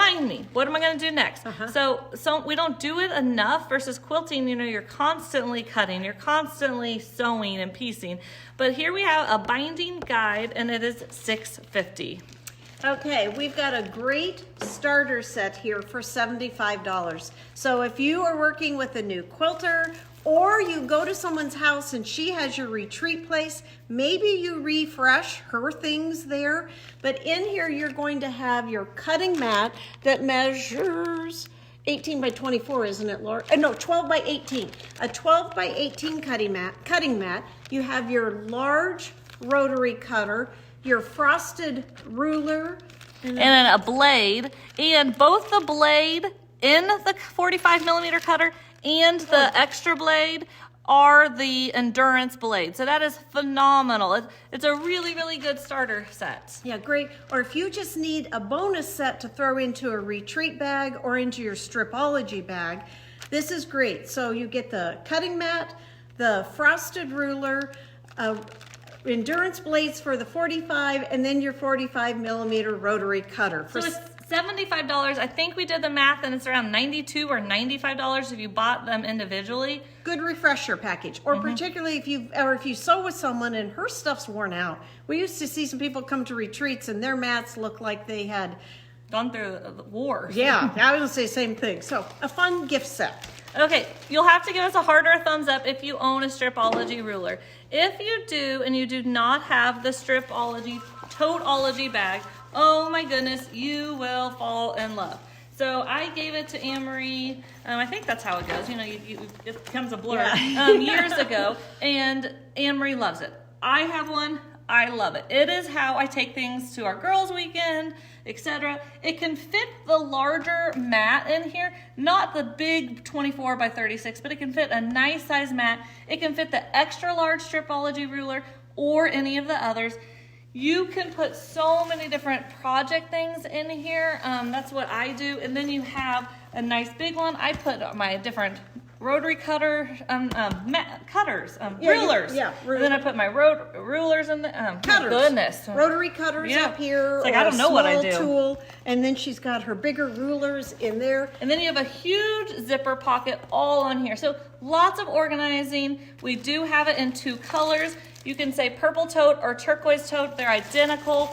am I gonna do next? So we don't do it enough versus quilting, you're constantly cutting, you're constantly sewing and piecing. But here we have a binding guide, and it is $6.50. Okay, we've got a great starter set here for $75. So if you are working with a new quilter, or you go to someone's house and she has your retreat place, maybe you refresh her things there. But in here, you're going to have your cutting mat that measures 18 by 24, isn't it, Laura? No, 12 by 18. A 12 by 18 cutting mat. You have your large rotary cutter, your frosted ruler, and then a blade, and both the blade in the 45 millimeter cutter and the extra blade are the endurance blade. So that is phenomenal. It's a really, really good starter set. Yeah, great. Or if you just need a bonus set to throw into a retreat bag or into your stripology bag, this is great. So you get the cutting mat, the frosted ruler, endurance blades for the 45, and then your 45 millimeter rotary cutter. So it's $75. I think we did the math and it's around $92 or $95 if you bought them individually. Good refresher package. Or particularly if you sew with someone and her stuff's worn out. We used to see some people come to retreats and their mats look like they had gone through the war. Yeah, I was gonna say the same thing. So a fun gift set. Okay, you'll have to give us a harder thumbs up if you own a Stripology ruler. If you do and you do not have the Stripology Toteology bag, oh my goodness, you will fall in love. So I gave it to Anne-Marie, I think that's how it goes, you know, it becomes a blur, years ago, and Anne-Marie loves it. I have one, I love it. It is how I take things to our girls' weekend, etc. It can fit the larger mat in here, not the big 24 by 36, but it can fit a nice size mat. It can fit the extra large Stripology ruler or any of the others. You can put so many different project things in here. That's what I do. And then you have a nice big one. I put my different rotary cutter, rulers. And then I put my rulers in the, cutters. Goodness. Rotary cutters up here. It's like, I don't know what I do. Tool, and then she's got her bigger rulers in there. And then you have a huge zipper pocket all on here. So lots of organizing. We do have it in 2 colors. You can say purple tote or turquoise tote. They're identical.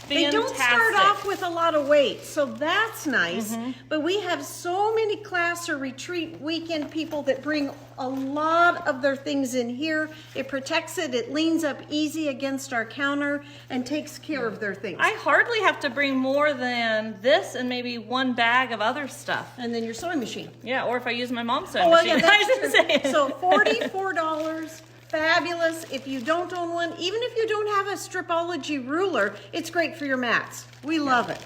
They don't start off with a lot of weight, so that's nice. But we have so many class or retreat weekend people that bring a lot of their things in here. It protects it. It leans up easy against our counter and takes care of their things. I hardly have to bring more than this and maybe 1 bag of other stuff. And then your sewing machine. Yeah, or if I use my mom's sewing machine. Yeah, that's true. So $44. Fabulous. If you don't own one, even if you don't have a Stripology ruler, it's great for your mats. We love it.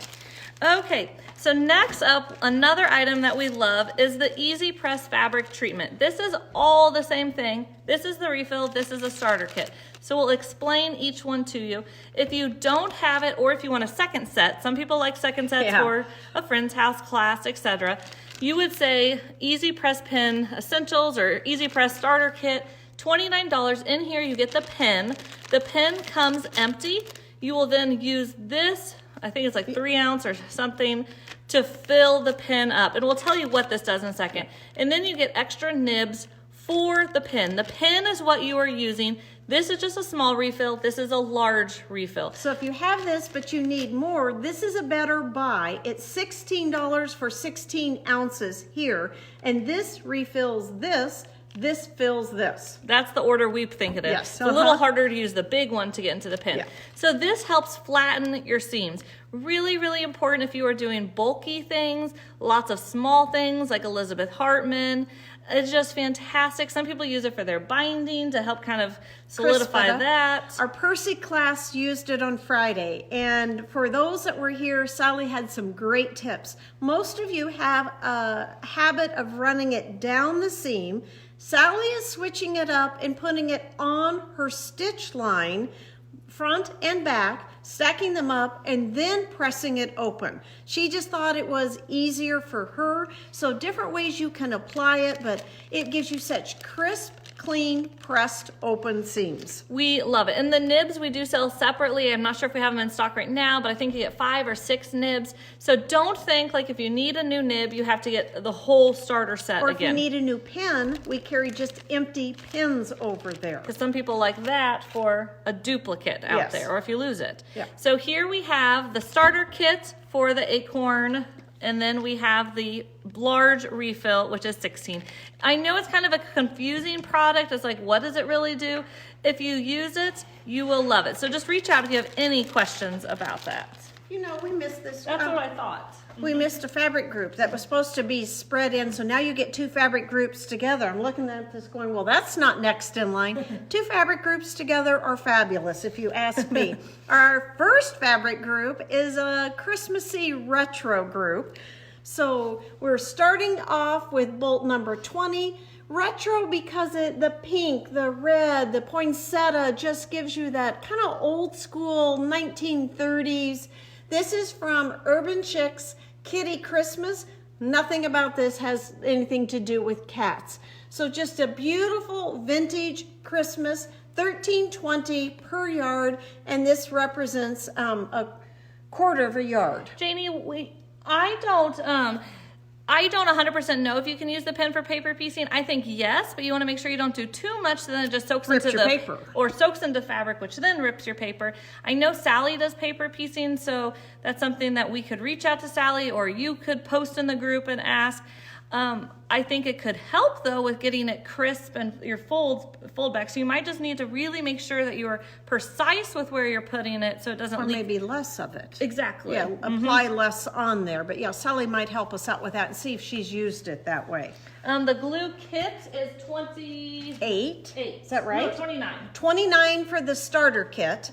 Okay, so next up, another item that we love is the Easy Press Fabric Treatment. This is all the same thing. This is the refill, this is a starter kit. So we'll explain each one to you. If you don't have it, or if you want a second set, some people like second sets for a friend's house, class, etc. You would say Easy Press Pin Essentials or Easy Press Starter Kit. $29. In here you get the pen. The pen comes empty. You will then use this, I think it's like 3 ounce or something, to fill the pen up. And we'll tell you what this does in a second. And then you get extra nibs for the pen. The pen is what you are using. This is just a small refill. This is a large refill. So if you have this but you need more, this is a better buy. It's $16 for 16 ounces here. And this refills this. This fills this. That's the order we think it is. Yes. It's a little harder to use the big one to get into the pin. So this helps flatten your seams. Really, really important if you are doing bulky things, lots of small things like Elizabeth Hartman. It's just fantastic. Some people use it for their binding to help kind of solidify that. Our Percy class used it on Friday. And for those that were here, Sally had some great tips. Most of you have a habit of running it down the seam. Sally is switching it up and putting it on her stitch line, front and back, stacking them up, and then pressing it open. She just thought it was easier for her. So different ways you can apply it, but it gives you such crisp, clean, pressed, open seams. We love it. And the nibs we do sell separately. I'm not sure if we have them in stock right now, but I think you get 5 or 6 nibs. So don't think like if you need a new nib, you have to get the whole starter set Or again. if you need a new pin, we carry just empty pins over there. Because some people like that for a duplicate out Yes. there, or if you lose it. Yeah. So here we have the starter kit for the acorn, and then we have the large refill, which is 16. I know it's kind of a confusing product. It's like, what does it really do? If you use it, you will love it. So just reach out if you have any questions about that. You know, we missed this. That's what I thought. We missed a fabric group that was supposed to be spread in, so now you get 2 fabric groups together. I'm looking at this going, well, that's not next in line. 2 fabric groups together are fabulous, if you ask me. Our first fabric group is a Christmassy retro group. So we're starting off with bolt number 20. Retro because the pink, the red, the poinsettia just gives you that kind of old school 1930s. This is from Urban Chicks Kitty Christmas. Nothing about this has anything to do with cats. So just a beautiful vintage Christmas, $13.20 per yard, and this represents a quarter of a yard. Janie, I don't 100% know if you can use the pen for paper piecing. I think yes, but you want to make sure you don't do too much, so then it just soaks Rips into your the paper. or soaks into fabric, which then rips your paper. I know Sally does paper piecing, so that's something that we could reach out to Sally, or you could post in the group and ask. I think it could help though with getting it crisp and your fold back. So you might just need to really make sure that you are precise with where you're putting it, so it doesn't Or leak. maybe less of it. Exactly. Yeah, apply less on there. But yeah, Sally might help us out with that and see if she's used it that way. The glue kit is 28. 8. Is that right? No, 29. 29 for the starter kit,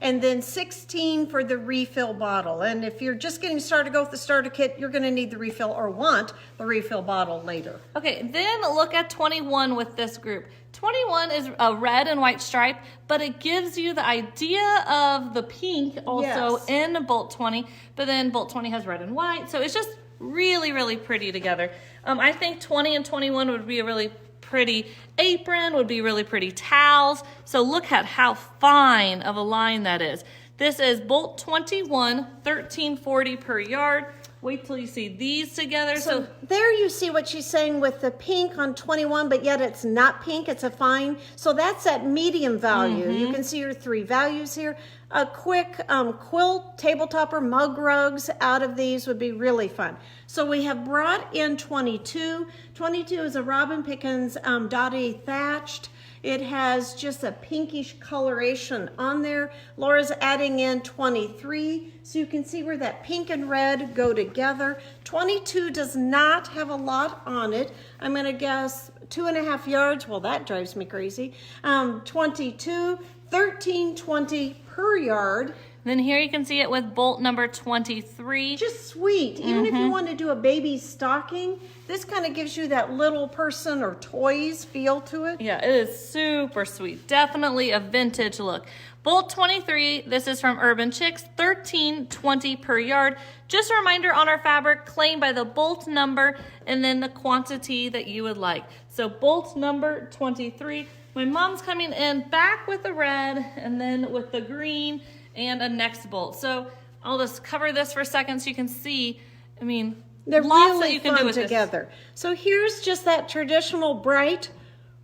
and then 16 for the refill bottle. And if you're just getting started to go with the starter kit, you're going to need the refill or want the refill bottle later. Okay, then look at 21 with this group. 21 is a red and white stripe, but it gives you the idea of the pink also Yes. in bolt 20, but then bolt 20 has red and white. So it's just really, really pretty together. I think 20 and 21 would be a really pretty apron, would be really pretty towels. So look at how fine of a line that is. This is bolt 21, $13.40 per yard. Wait till you see these together. So There you see what she's saying with the pink on 21, but yet it's not pink, it's a fine. So that's at medium value. You can see your 3 values here. A quick quilt, table topper, mug rugs out of these would be really fun. So we have brought in 22. 22 is a Robin Pickens Dottie Thatched. It has just a pinkish coloration on there. Laura's adding in 23, so you can see where that pink and red go together. 22 does not have a lot on it. I'm gonna guess 2.5 yards. Well, that drives me crazy. 22, $13.20 per yard. then here you can see it with bolt number 23. Just sweet. Even if you want to do a baby stocking, this kind of gives you that little person or toys feel to it. Yeah, it is super sweet. Definitely a vintage look. Bolt 23, this is from Urban Chicks, $13.20 per yard. Just a reminder on our fabric, claim by the bolt number and then the quantity that you would like. So bolt number 23. My mom's coming in back with the red and then with the green and a next bolt. So I'll just cover this for a second so you can see, I mean, They're lots really that you can fun do with together. So here's just that traditional bright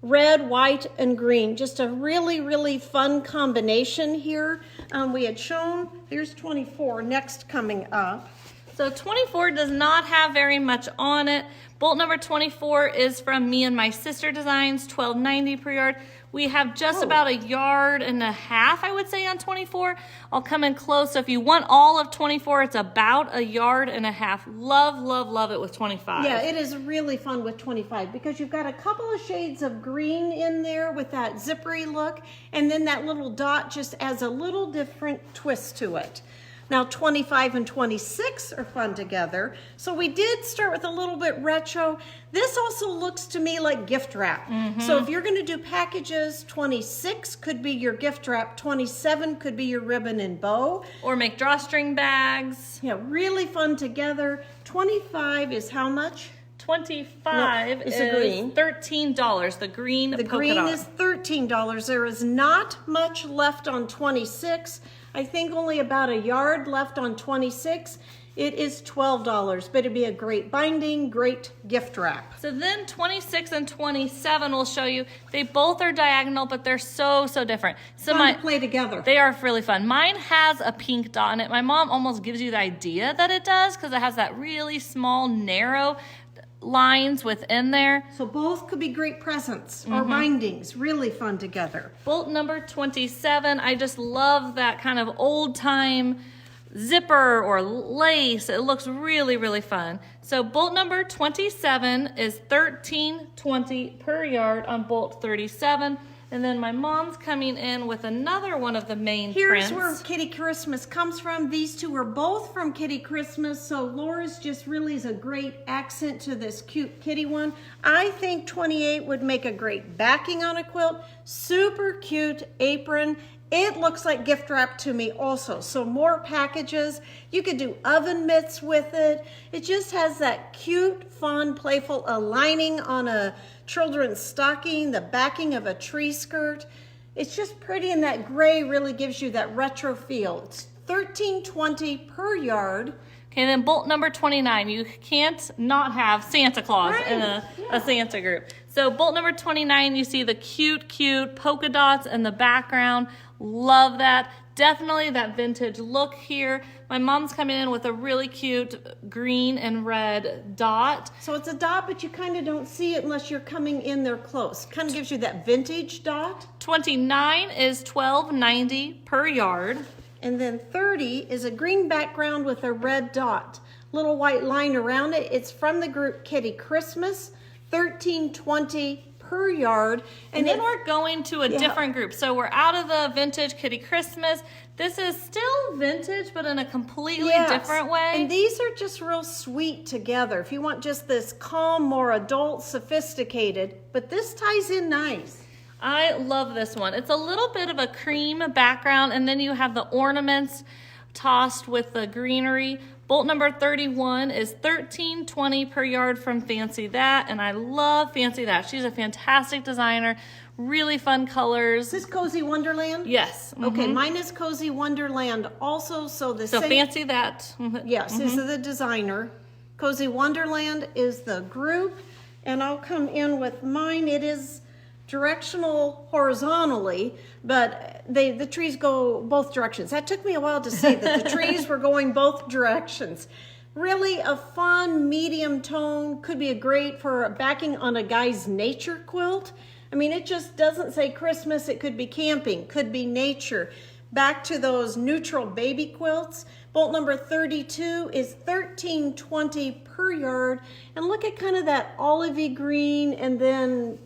red, white, and green. Just a really, really fun combination here. We had shown, here's 24, next coming up. So 24 does not have very much on it. Bolt number 24 is from Me and My Sister Designs, $12.90 per yard. We have just about 1.5 yards, I would say, on 24. I'll come in close. So if you want all of 24, it's about 1.5 yards. Love, love, love it with 25. Yeah, it is really fun with 25 because you've got a couple of shades of green in there with that zippery look, and then that little dot just adds a little different twist to it. Now 25 and 26 are fun together. So we did start with a little bit retro. This also looks to me like gift wrap. So if you're going to do packages, 26 could be your gift wrap, 27 could be your ribbon and bow. Or make drawstring bags. Yeah, really fun together. 25 is how much? 25 it's is a green. $13. The green The polka green dot. is $13. There is not much left on 26. I think only about a yard left on 26. It is $12, but it'd be a great binding, great gift wrap. So then 26 and 27 will show you. They both are diagonal, but they're so different. So Fun to play together. They are really fun. Mine has a pink dot in it. My mom almost gives you the idea that it does because it has that really small, narrow lines within there. So both could be great presents or bindings. Really fun together. Bolt number 27, I just love that kind of old time zipper or lace. It looks really fun. So bolt number 27 is $13.20 per yard on bolt 37. And then my mom's coming in with another one of the main Here's prints. where Kitty Christmas comes from. These two are both from Kitty Christmas, so Laura's just really is a great accent to this cute kitty one. I think 28 would make a great backing on a quilt. Super cute apron. It looks like gift wrap to me also. So more packages. You could do oven mitts with it. It just has that cute, fun, playful lining on a children's stocking, the backing of a tree skirt. It's just pretty, and that gray really gives you that retro feel. It's $13.20 per yard. Okay, then bolt number 29. You can't not have Santa Claus in a Santa group. So bolt number 29, you see the cute polka dots in the background. Love that. Definitely that vintage look here. My mom's coming in with a really cute green and red dot. So it's a dot, but you kind of don't see it unless you're coming in there close. Kind of gives you that vintage dot. 29 is $12.90 per yard. And then 30 is a green background with a red dot. Little white line around it. It's from the group Kitty Christmas, $13.20 per yard. And then we're going to a different group. So we're out of the vintage Kitty Christmas. This is still vintage, but in a completely different way. And these are just real sweet together. If you want just this calm, more adult, sophisticated, but this ties in nice. I love this one. It's a little bit of a cream background, and then you have the ornaments tossed with the greenery. Bolt number 31 is $13.20 per yard from Fancy That, and I love Fancy That. She's a fantastic designer, really fun colors. Is this Cozy Wonderland? Yes. Okay, mine is Cozy Wonderland also, so So Fancy That. Yes, this is the designer. Cozy Wonderland is the group, and I'll come in with mine. It is directional horizontally, but the trees go both directions. That took me a while to see that the trees were going both directions. Really a fun medium tone, could be a great for backing on a guy's nature quilt. I mean, it just doesn't say Christmas. It could be camping, could be nature. Back to those neutral baby quilts. Bolt number 32 is $13.20 per yard. And look at kind of that olivey green and then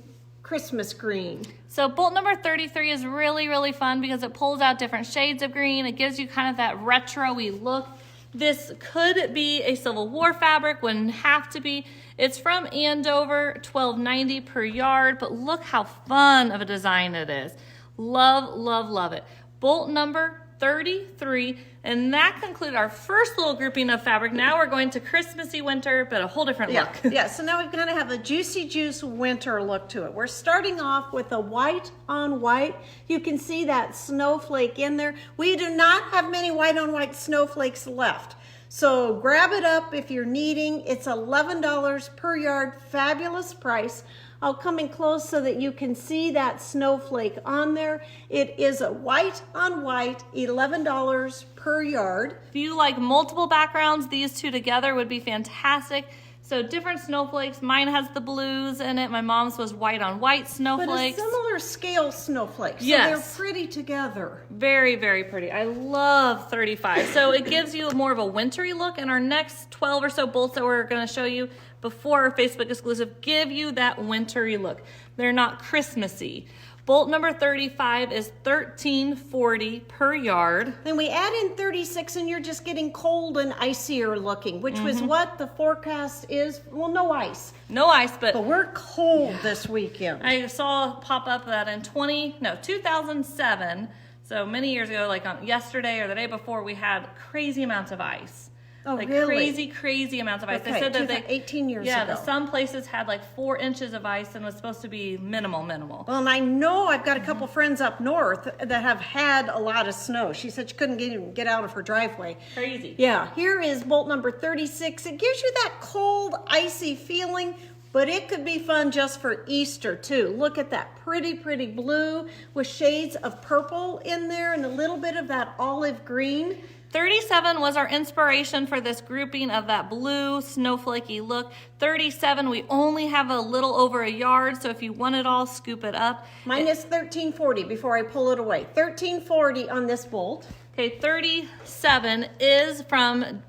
Christmas green. So bolt number 33 is really fun because it pulls out different shades of green. It gives you kind of that retro-y look. This could be a Civil War fabric, wouldn't have to be. It's from Andover, $12.90 per yard, but look how fun of a design it is. Love it. Bolt number 33, and that concluded our first little grouping of fabric. Now we're going to Christmassy winter, but a whole different look. Yeah, so now we're going to have a Juicy Juice winter look to it. We're starting off with a white on white. You can see that snowflake in there. We do not have many white on white snowflakes left. So grab it up if you're needing. It's $11 per yard, fabulous price. I'll come in close so that you can see that snowflake on there. It is a white on white, $11 per yard. If you like multiple backgrounds, these two together would be fantastic. So different snowflakes. Mine has the blues in it. My mom's was white on white snowflakes. But a similar scale snowflake. So yes. They're pretty together. Very pretty. I love 35. So it gives you more of a wintry look, and our next 12 or so bolts that we're going to show you before our Facebook exclusive give you that wintry look. They're not Christmassy. Bolt number 35 is $13.40 per yard. Then we add in 36 and you're just getting cold and icier looking, which was what the forecast is. Well, no ice. No ice, but we're cold this weekend. I saw pop up that in 2007, so many years ago, like on yesterday or the day before, we had crazy amounts of ice. Oh, like really? crazy amounts of ice. Okay, They said that 18 years yeah, ago. some places had like 4 inches of ice and was supposed to be minimal. Well, and I know I've got a couple friends up north that have had a lot of snow. She said she couldn't even get out of her driveway. Crazy. Yeah, here is bolt number 36. It gives you that cold, icy feeling, but it could be fun just for Easter too. Look at that pretty blue with shades of purple in there and a little bit of that olive green. 37 was our inspiration for this grouping of that blue snowflakey look. 37, we only have a little over a yard, so if you want it all, scoop it up. Mine is 1340 before I pull it away. 1340 on this bolt. Okay, 37 is from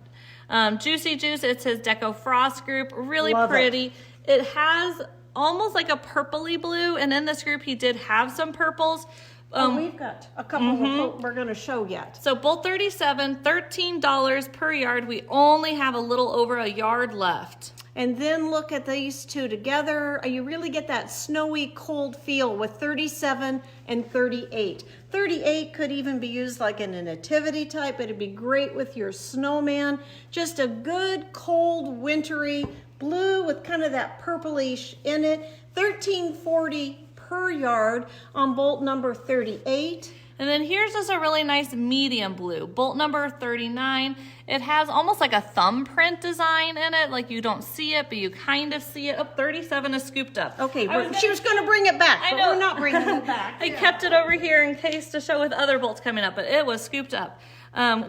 Juicy Juice. It's his Deco Frost group. Really Love pretty. It has almost like a purpley blue, and in this group he did have some purples. We've got a couple we're going to show yet. So bolt 37, $13 per yard. We only have a little over a yard left. And then look at these two together. You really get that snowy, cold feel with 37 and 38. 38 could even be used like in a nativity type. It'd be great with your snowman. Just a good, cold, wintry blue with kind of that purplish in it. 1340 per yard on bolt number 38. And then here's just a really nice medium blue, bolt number 39. It has almost like a thumbprint design in it, like you don't see it, but you kind of see it. Oh, 37 is scooped up. Okay, she was going to bring it back, but we're not bringing it back. I kept it over here in case to show with other bolts coming up, but it was scooped up.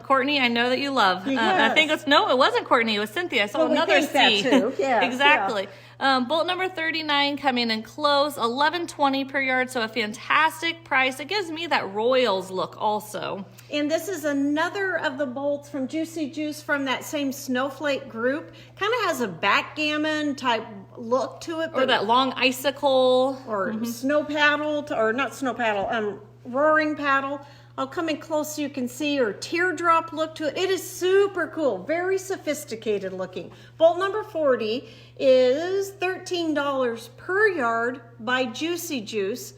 Courtney, I know that you love. I think it wasn't Courtney, it was Cynthia. I saw another C. That too. Yeah, exactly. Bolt number 39 coming in close, $11.20 per yard, so a fantastic price. It gives me that Royals look also. And this is another of the bolts from Juicy Juice from that same snowflake group. Kind of has a backgammon type look to it. Or that long icicle. Or snow paddle, or not snow paddle, roaring paddle. I'll come in close so you can see her teardrop look to it. It is super cool, very sophisticated looking. Bolt number 40 is $13 per yard by Juicy Juice.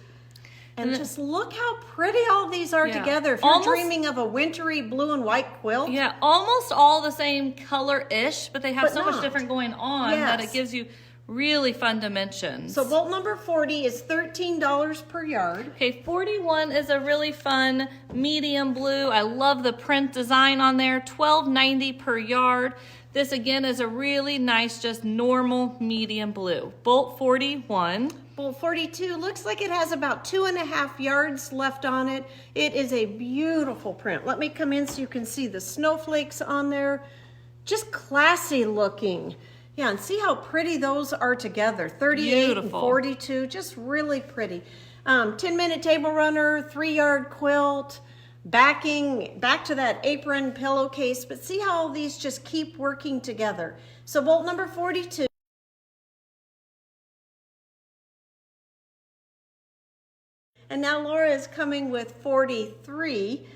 And just look how pretty all these are together. If you're dreaming of a wintry blue and white quilt. Yeah, almost all the same color-ish, but they have so much different going on that it gives you really fun dimensions. So bolt number 40 is $13 per yard. Okay, 41 is a really fun medium blue. I love the print design on there, $12.90 per yard. This again is a really nice, just normal medium blue. Bolt 41. Bolt 42 looks like it has about 2.5 yards left on it. It is a beautiful print. Let me come in so you can see the snowflakes on there. Just classy looking. Yeah, and see how pretty those are together. 38 and 42, just really pretty. 10-minute table runner, 3-yard quilt, back to that apron pillowcase. But see how all these just keep working together. So bolt number 42. And now Laura is coming with 43.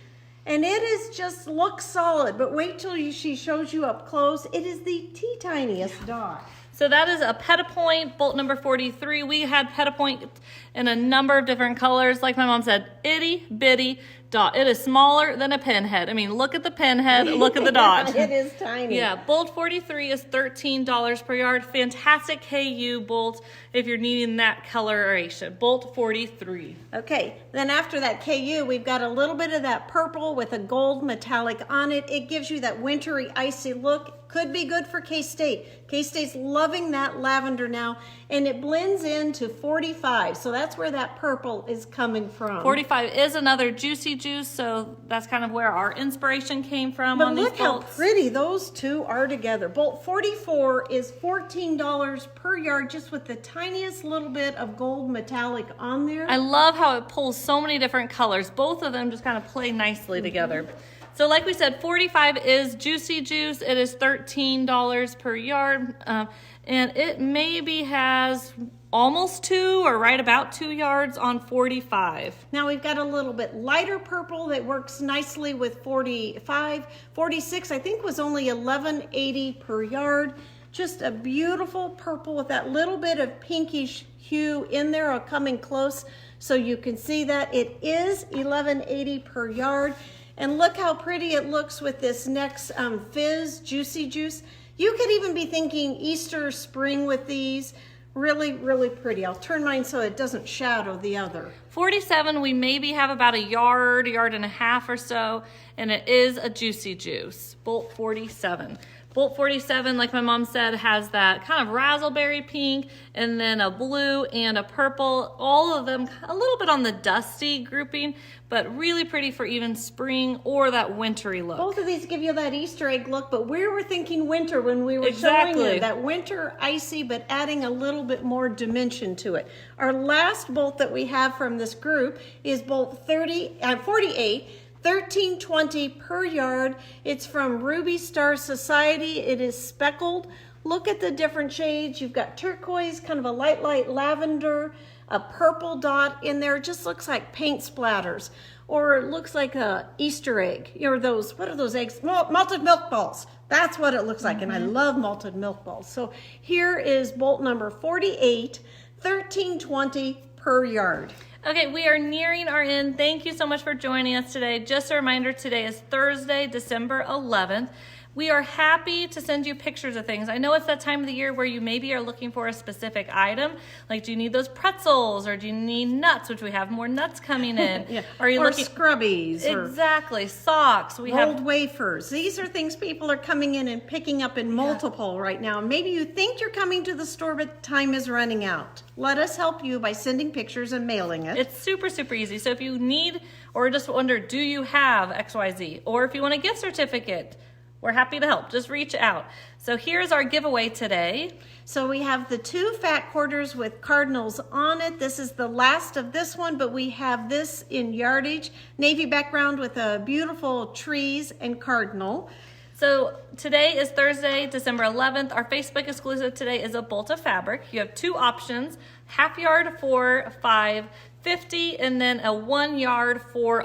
And it is just looks solid, but wait till she shows you up close. It is the tiniest dot. So that is a Petapoint, bolt number 43. We had Petapoint in a number of different colors. Like my mom said, itty bitty dot. It is smaller than a pinhead. I mean, look at the pinhead, look at the dot. It is tiny. Yeah, bolt 43 is $13 per yard. Fantastic KU bolt if you're needing that coloration. Bolt 43. Okay, then after that KU, we've got a little bit of that purple with a gold metallic on it. It gives you that wintry, icy look. Could be good for K-State. K-State's loving that lavender now, and it blends into 45. So that's where that purple is coming from. 45 is another Juicy Juice, so that's kind of where our inspiration came from on these bolts. But look how pretty those two are together. Bolt 44 is $14 per yard, just with the tiniest little bit of gold metallic on there. I love how it pulls so many different colors. Both of them just kind of play nicely together. So like we said, 45 is Juicy Juice. It is $13 per yard. And it maybe has almost 2 or right about 2 yards on 45. Now we've got a little bit lighter purple that works nicely with 45. 46 I think was only $11.80 per yard. Just a beautiful purple with that little bit of pinkish hue in there. I'll come in close so you can see that. It is $11.80 per yard. And look how pretty it looks with this next fizz, juicy juice. You could even be thinking Easter spring with these. Really, really pretty. I'll turn mine so it doesn't shadow the other. 47, we maybe have about a yard and a half or so, and it is a juicy juice. Bolt 47. Bolt 47, like my mom said, has that kind of razzleberry pink and then a blue and a purple. All of them a little bit on the dusty grouping, but really pretty for even spring or that wintry look. Both of these give you that Easter egg look, but we were thinking winter when we were Exactly. showing you that winter icy, but adding a little bit more dimension to it. Our last bolt that we have from this group is bolt 48. $13.20 per yard. It's from Ruby Star Society. It is speckled. Look at the different shades. You've got turquoise, kind of a light lavender, a purple dot in there. It just looks like paint splatters, or it looks like a Easter egg. Or those, what are those eggs? Malted milk balls. That's what it looks like, and I love malted milk balls. So here is bolt number 48, $13.20 per yard. Okay, we are nearing our end. Thank you so much for joining us today. Just a reminder, today is Thursday, December 11th. We are happy to send you pictures of things. I know it's that time of the year where you maybe are looking for a specific item. Like, do you need those pretzels, or do you need nuts, which we have more nuts coming in? Yeah. Are you or looking scrubbies? Exactly. Socks. We rolled have wafers. These are things people are coming in and picking up in multiple right now. Maybe you think you're coming to the store, but time is running out. Let us help you by sending pictures and mailing it. It's super, super easy. So if you need, or just wonder, do you have XYZ? Or if you want a gift certificate, we're happy to help. Just reach out. So here's our giveaway today. So we have the 2 fat quarters with cardinals on it. This is the last of this one, but we have this in yardage. Navy background with a beautiful trees and cardinal. So today is Thursday, December 11th. Our Facebook exclusive today is a bolt of fabric. You have 2 options, half yard for $5.50 and then a 1 yard for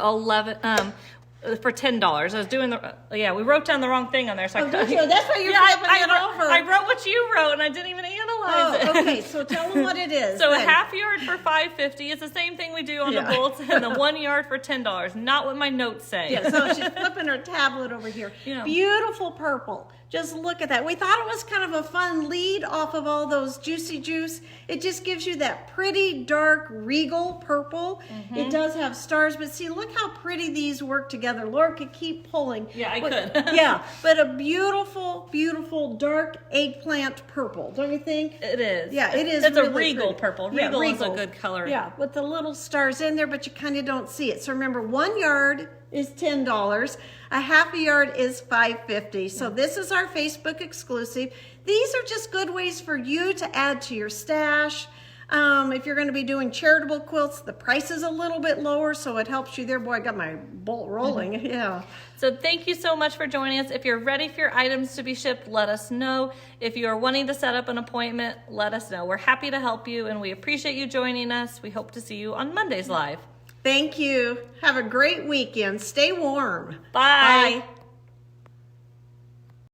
for $10. I was doing we wrote down the wrong thing on there. So Did you? That's why you're flipping it over. I wrote what you wrote and I didn't even analyze it. Okay, so tell them what it is. So then. a half yard for $5.50. It's the same thing we do on the bolts, and the 1 yard for $10. Not what my notes say. Yeah, so she's flipping her tablet over here. Yeah. Beautiful purple. Just look at that. We thought it was kind of a fun lead off of all those juicy juice. It just gives you that pretty dark regal purple. It does have stars, but see, look how pretty these work together. Laura could keep pulling. Yeah, I could. Yeah, but a beautiful, beautiful dark eggplant purple, don't you think? It is. Yeah, it is. It's really a regal pretty. purple. Yeah, Regal is a good color. Yeah, with the little stars in there, but you kind of don't see it. So remember, 1 yard is $10. A half a yard is $5.50. So this is our Facebook exclusive. These are just good ways for you to add to your stash. If you're going to be doing charitable quilts, the price is a little bit lower, so it helps you there. Boy, I got my bolt rolling. Yeah. So thank you so much for joining us. If you're ready for your items to be shipped, let us know. If you are wanting to set up an appointment, let us know. We're happy to help you, and we appreciate you joining us. We hope to see you on Monday's Live. Thank you. Have a great weekend. Stay warm. Bye. Bye.